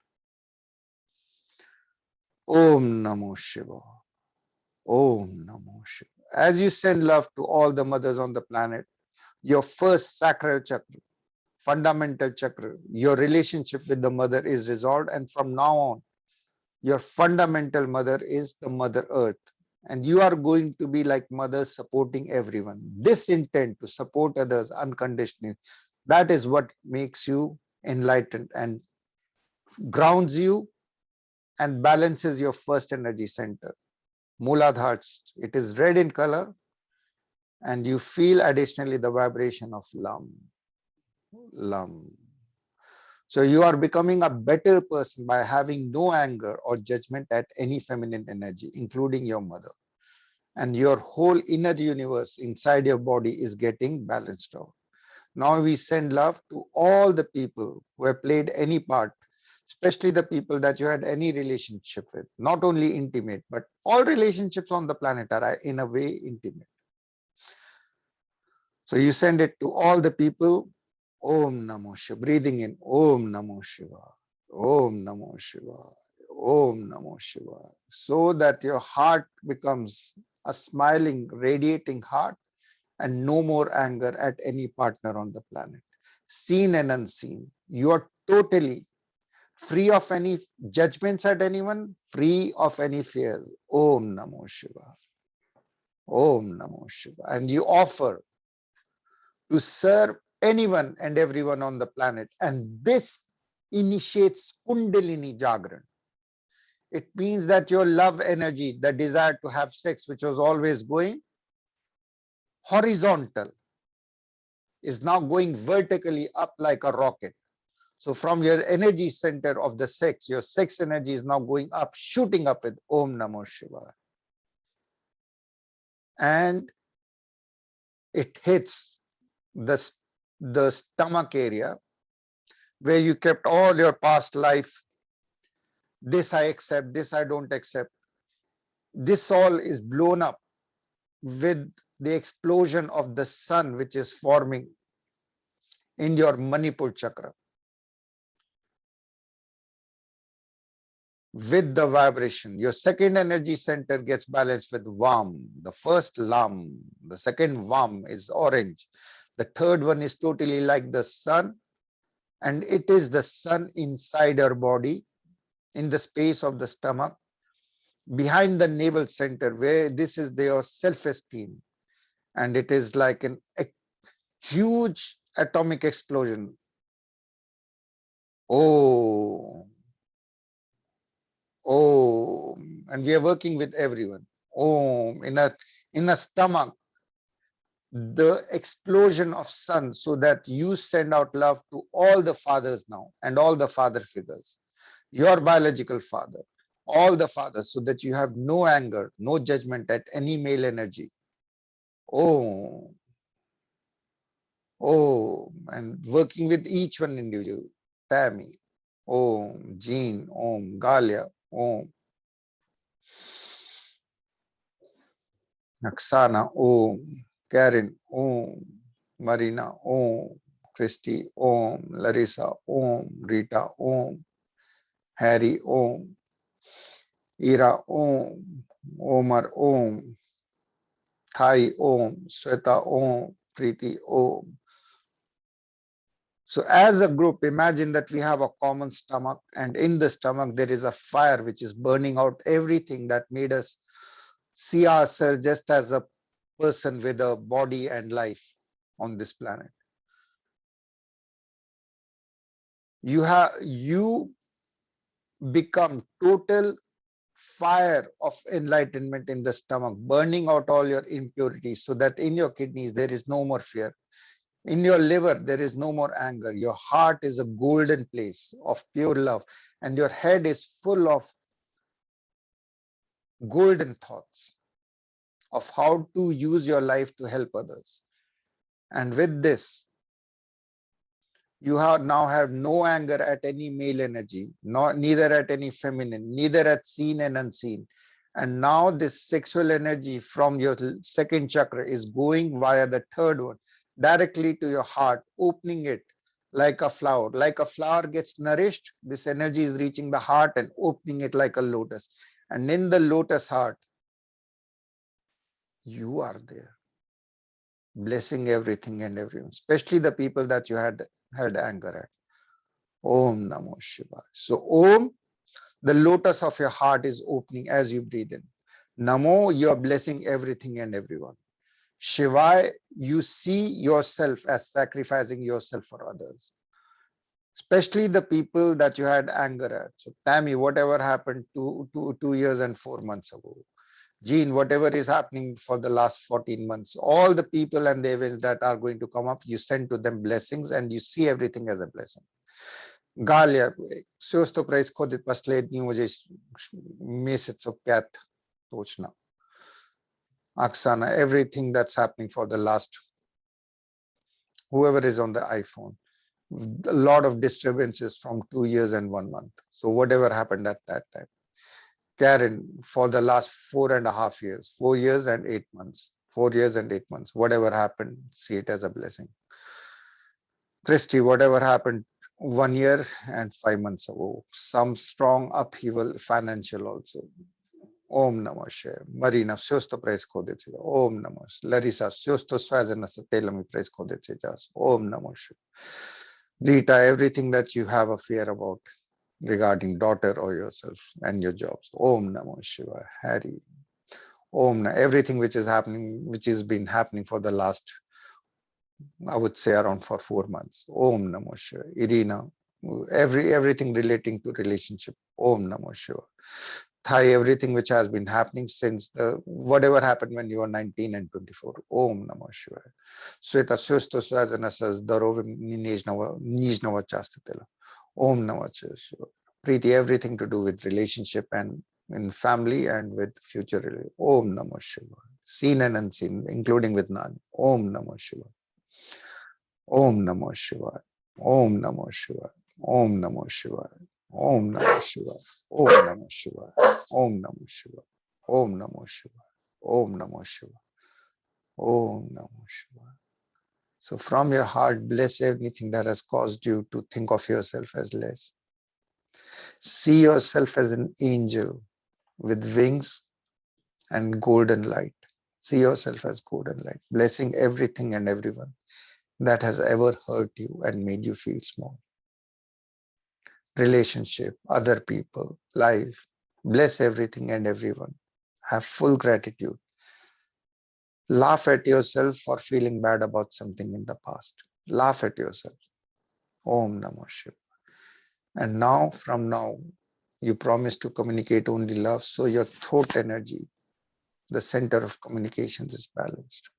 Om Namo Shiva. Om Namo Shiva. As you send love to all the mothers on the planet, your first sacral chakra, fundamental chakra, your relationship with the mother is resolved, and from now on, your fundamental mother is the Mother Earth. And you are going to be like mothers supporting everyone. This intent to support others unconditionally, that is what makes you enlightened and grounds you and balances your first energy center. Mooladhara, it is red in color, and you feel additionally the vibration of Lam. Lam. So you are becoming a better person by having no anger or judgment at any feminine energy, including your mother. And your whole inner universe inside your body is getting balanced out. Now we send love to all the people who have played any part, especially the people that you had any relationship with, not only intimate, but all relationships on the planet are in a way intimate. So you send it to all the people. Om Namo Shiva. Breathing in. Om Namo Shiva. Om Namo Shiva. Om Namo Shiva. So that your heart becomes a smiling, radiating heart, and no more anger at any partner on the planet. Seen and unseen. You are totally free of any judgments at anyone, free of any fear. Om Namo Shiva. Om Namo Shiva. And you offer to serve anyone and everyone on the planet. And this initiates Kundalini Jagran. It means that your love energy, the desire to have sex, which was always going horizontal, is now going vertically up like a rocket. So from your energy center of the sex, your sex energy is now going up, shooting up with Om Namo Shiva. And it hits the stomach area where you kept all your past life. This I accept, this I don't accept. This all is blown up with the explosion of the sun, which is forming in your Manipur chakra. with the vibration. Your second energy center gets balanced with Vam. The first Lam, the second Vam is orange. The third one is totally like the sun, and it is the sun inside your body, in the space of the stomach, behind the navel center, where this is your self-esteem. And it is like a huge atomic explosion. Oh, oh, and we are working with everyone. Oh, in a stomach, the explosion of sun, so that you send out love to all the fathers now and all the father figures, your biological father, all the fathers, so that you have no anger, no judgment at any male energy. Oh, oh, and working with each one individual. Tammy, Om, Jean, Om, Galia, Om, Naksana, Om, Karen, Om, Marina, Om, Christy, Om, Larissa, Om, Rita, Om, Harry, Om, Ira, Om, Omar, Om, Thai, Om, Sweta, Om, Preeti, Om. So as a group, imagine that we have a common stomach, and in the stomach there is a fire which is burning out everything that made us see ourselves just as a person with a body and life on this planet. You become total fire of enlightenment in the stomach, burning out all your impurities, so that in your kidneys there is no more fear. In your liver, there is no more anger. Your heart is a golden place of pure love, and your head is full of golden thoughts of how to use your life to help others. And with this, you now have no anger at any male energy, neither at any feminine, neither at seen and unseen. And now this sexual energy from your second chakra is going via the third one directly to your heart, opening it like a flower. Like a flower gets nourished, this energy is reaching the heart and opening it like a lotus. And in the lotus heart, you are there, blessing everything and everyone, especially the people that you had anger at. Om Namo Shivaya. So Om, the lotus of your heart is opening as you breathe in. Namo, you are blessing everything and everyone. Shivaya, you see yourself as sacrificing yourself for others, especially the people that you had anger at. So Tammy, whatever happened 2 years and 4 months ago. Jean, whatever is happening for the last 14 months, all the people and the events that are going to come up, you send to them blessings and you see everything as a blessing. Galia, все, что происходит последние уже месяцев 5, точно. Oksana, everything that's happening for the last, whoever is on the iPhone, a lot of disturbances from 2 years and 1 month. So whatever happened at that time. Karen, for the last 4.5 years, 4 years and 8 months, 4 years and 8 months, whatever happened, see it as a blessing. Christy, whatever happened 1 year and 5 months ago, some strong upheaval, financial also. Om Namah Shivaya. Marina, все, что происходит. Om Namah Shivaya. Larissa, все, что связано с отелами, происходит сейчас. Om Namah Shivaya. Rita, everything that you have a fear about regarding daughter or yourself and your jobs. Om Namah Shivaya. Harry. Om, everything which is happening, which has been happening for the last, I would say, around for 4 months. Om Namah Shivaya. Irina, everything relating to relationship. Om Namah Shivaya. Thai, everything which has been happening since the whatever happened when you were 19 and 24. Om Namah Shivaya. Sveta, все, что связано со здоровьем нижнего части тела. Om Namah Shivaya. Preeti, everything to do with relationship and in family and with future. Om Namah Shivaya. Seen and unseen, including with Nani. Om Namah Shivaya. Om Namah Shivaya. Om Namah Shivaya. Om Namah Shivaya. Om Namah Shivaya. Om Namah Shivaya. Om Namah Shivaya. Om Namah Shivaya. Om Namah Shivaya. Om Namah Shivaya. So from your heart, bless everything that has caused you to think of yourself as less. See yourself as an angel with wings and golden light. See yourself as golden light, blessing everything and everyone that has ever hurt you and made you feel small. Relationship, other people, life. Bless everything and everyone. Have full gratitude. Laugh at yourself for feeling bad about something in the past. Laugh at yourself. Om Namah Shivaya. And now, from now, you promise to communicate only love, so your throat energy, the center of communications, is balanced.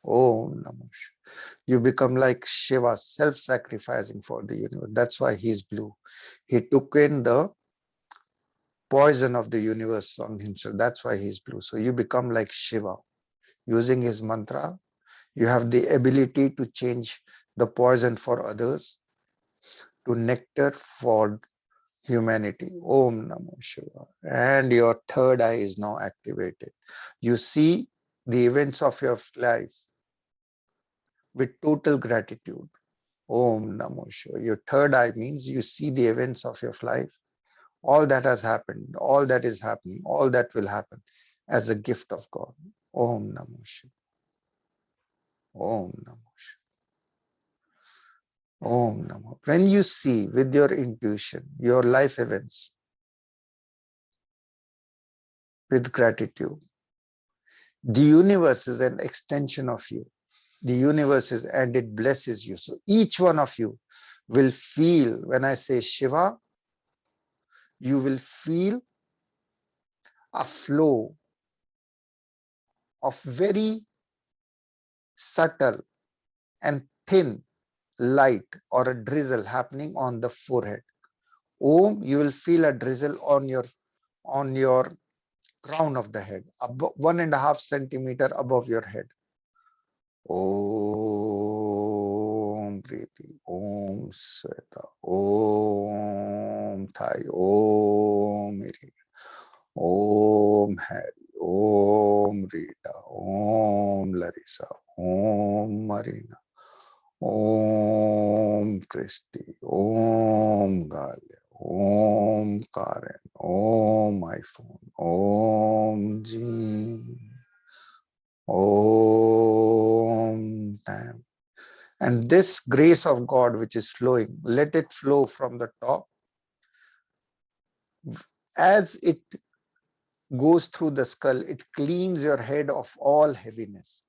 Om Namah Shivaya. You become like Shiva, self-sacrificing for the universe. That's why he's blue. He took in the poison of the universe on himself. That's why he's blue. So you become like Shiva. Using his mantra, you have the ability to change the poison for others to nectar for humanity. Om Namo Shivaya. And your third eye is now activated. You see the events of your life with total gratitude. Om Namo Shivaya. Your third eye means you see the events of your life, all that has happened, all that is happening, all that will happen as a gift of God. Om Namo Shivaya. Om Namo Shivaya. Om Namo. When you see with your intuition your life events with gratitude, the universe is an extension of you. The universe is, and it blesses you. So each one of you will feel, when I say Shiva, you will feel a flow of very subtle and thin light or a drizzle happening on the forehead. Om, you will feel a drizzle on your crown of the head, above 1.5 centimeter above your head. Om Priti, Om Sweta, Om Thai, Om Miri, Om Harry, Om Rita, Om Larissa, Om Marina, Om Christy, Om Galia, Om Karen, Om iPhone, Om Jean, Om Tam. And this grace of God which is flowing, let it flow from the top. As it goes through the skull, it cleans your head of all heaviness,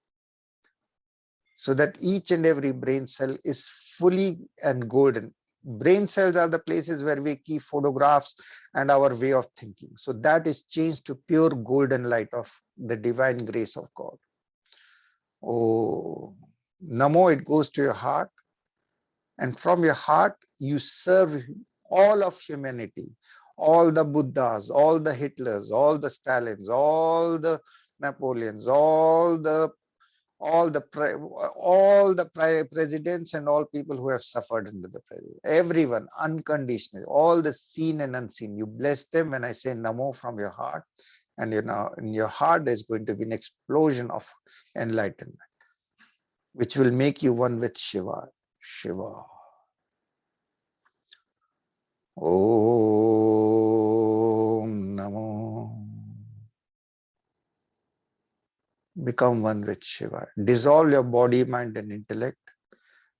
so that each and every brain cell is fully and golden. Brain cells are the places where we keep photographs and our way of thinking. So that is changed to pure golden light of the divine grace of God. Oh, Namo, it goes to your heart. And from your heart, you serve all of humanity, all the Buddhas, all the Hitlers, all the Stalins, all the Napoleons, all the presidents and all people who have suffered under the president, everyone unconditionally, all the seen and unseen. You bless them when I say Namo from your heart, and you know in your heart there's going to be an explosion of enlightenment, which will make you one with Shiva. Shiva. Om Namo. Become one with Shiva. Dissolve your body, mind, and intellect.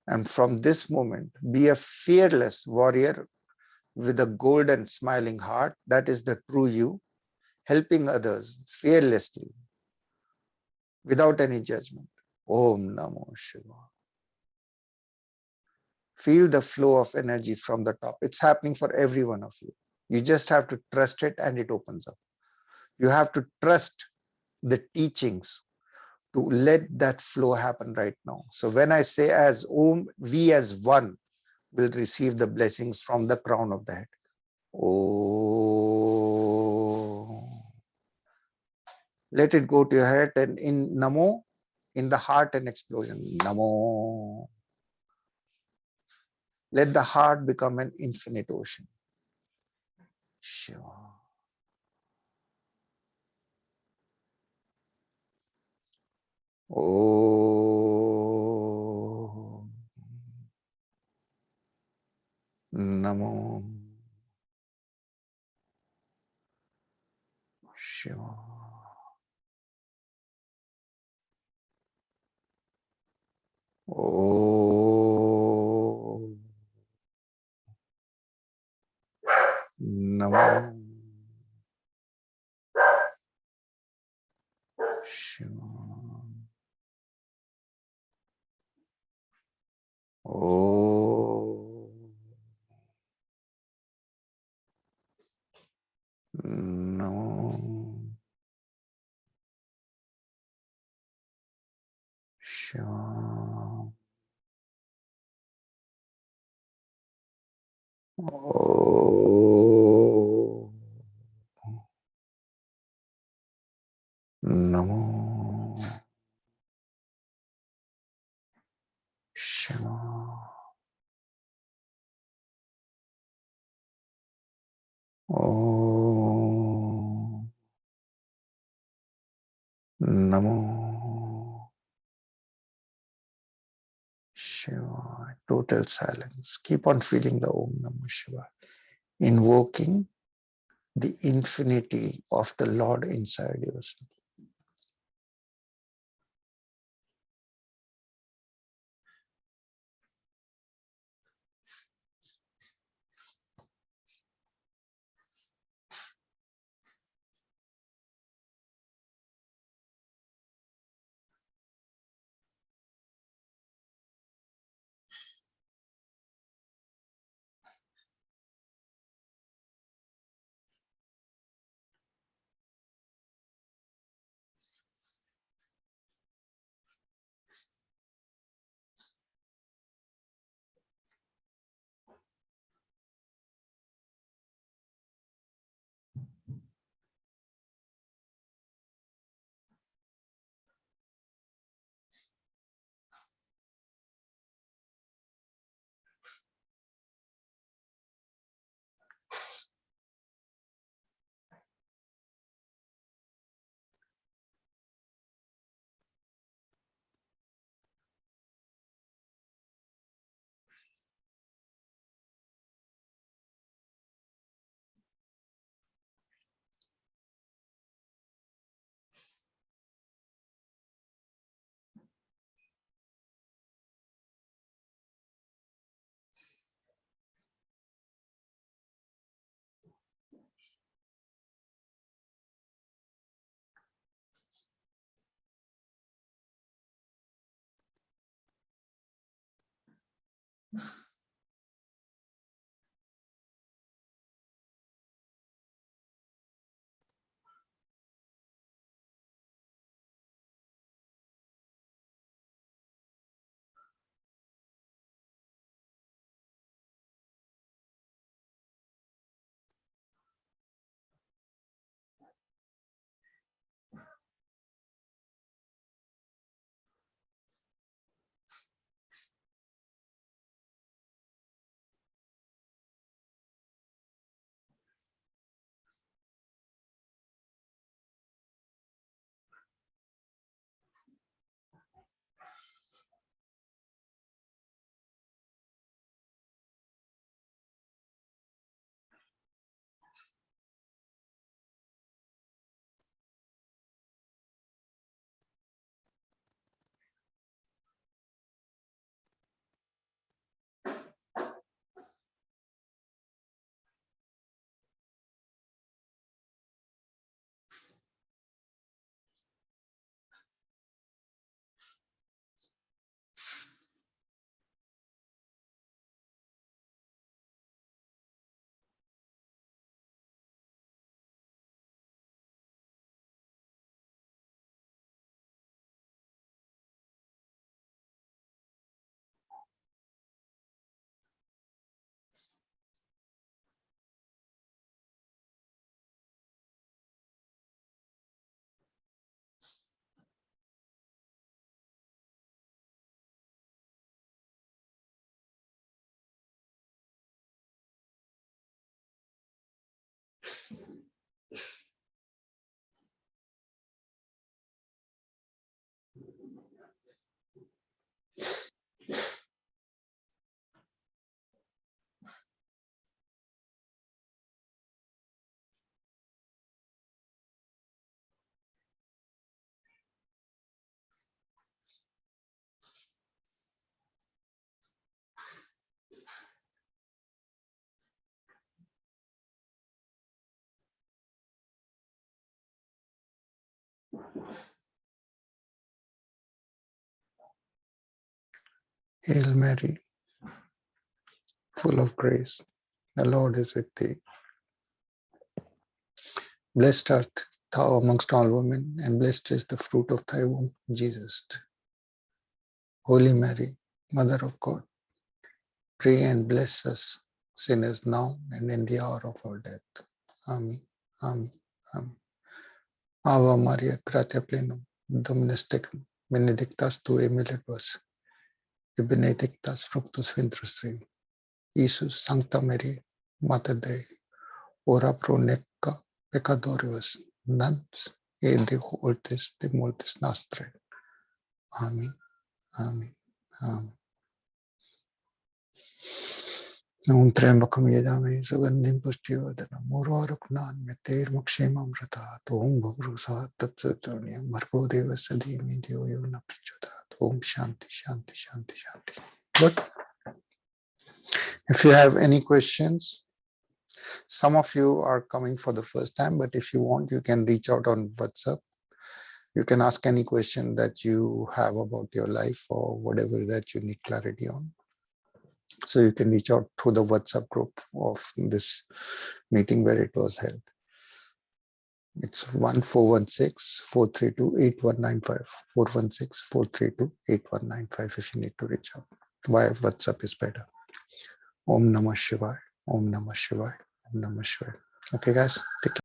And from this moment, be a fearless warrior with a golden smiling heart. That is the true you, helping others fearlessly without any judgment. Om Namo Shiva. Feel the flow of energy from the top. It's happening for every one of you. You just have to trust it and it opens up. You have to trust the teachings to let that flow happen right now. So when I say as Om, we as one will receive the blessings from the crown of the head. Oh, let it go to your heart, and in Namo, in the heart, an explosion. Namo. Let the heart become an infinite ocean. Shiva. Oh, Namo. Shiva. Om Namo Shiva. Om Namo Shiva. Om Namo Shiva. Om Namo Shiva. Total silence. Keep on feeling the Om Namo Shiva. Invoking the infinity of the Lord inside yourself. Hail Mary, full of grace, the Lord is with thee. Blessed art thou amongst all women, and blessed is the fruit of thy womb, Jesus. Holy Mary, Mother of God, pray and bless us sinners now and in the hour of our death. Amen. Amen. Amen. Ave Maria, gratia plenum, Dominus tecum, benedictas tu in mulieribus, et benedictus fructus ventris tui, Iesus. Sancta Maria, Mater Dei, ora pro nobis peccatoribus, nunc et de mortis de mortis nostrae. Amen. Amen. Amen. Om Triambakam Yajame Sugandhim Pushtivardanam Murvarapnan Meter Mukshemam Ratat Om Bhavrusa Tatsatrunyam Margo Devasa Dhimi Devo Yona Prachodat. Om Shanti Shanti Shanti Shanti. But if you have any questions, some of you are coming for the first time, but if you want, you can reach out on WhatsApp. You can ask any question that you have about your life or whatever that you need clarity on. So you can reach out through the WhatsApp group of this meeting where it was held. It's 1416-432-8195. 416-432-8195 if you need to reach out. Via WhatsApp is better. Om Namah Shivaya. Om Namah Shivaya. Om Namah Shivaya. Okay, guys. Take care.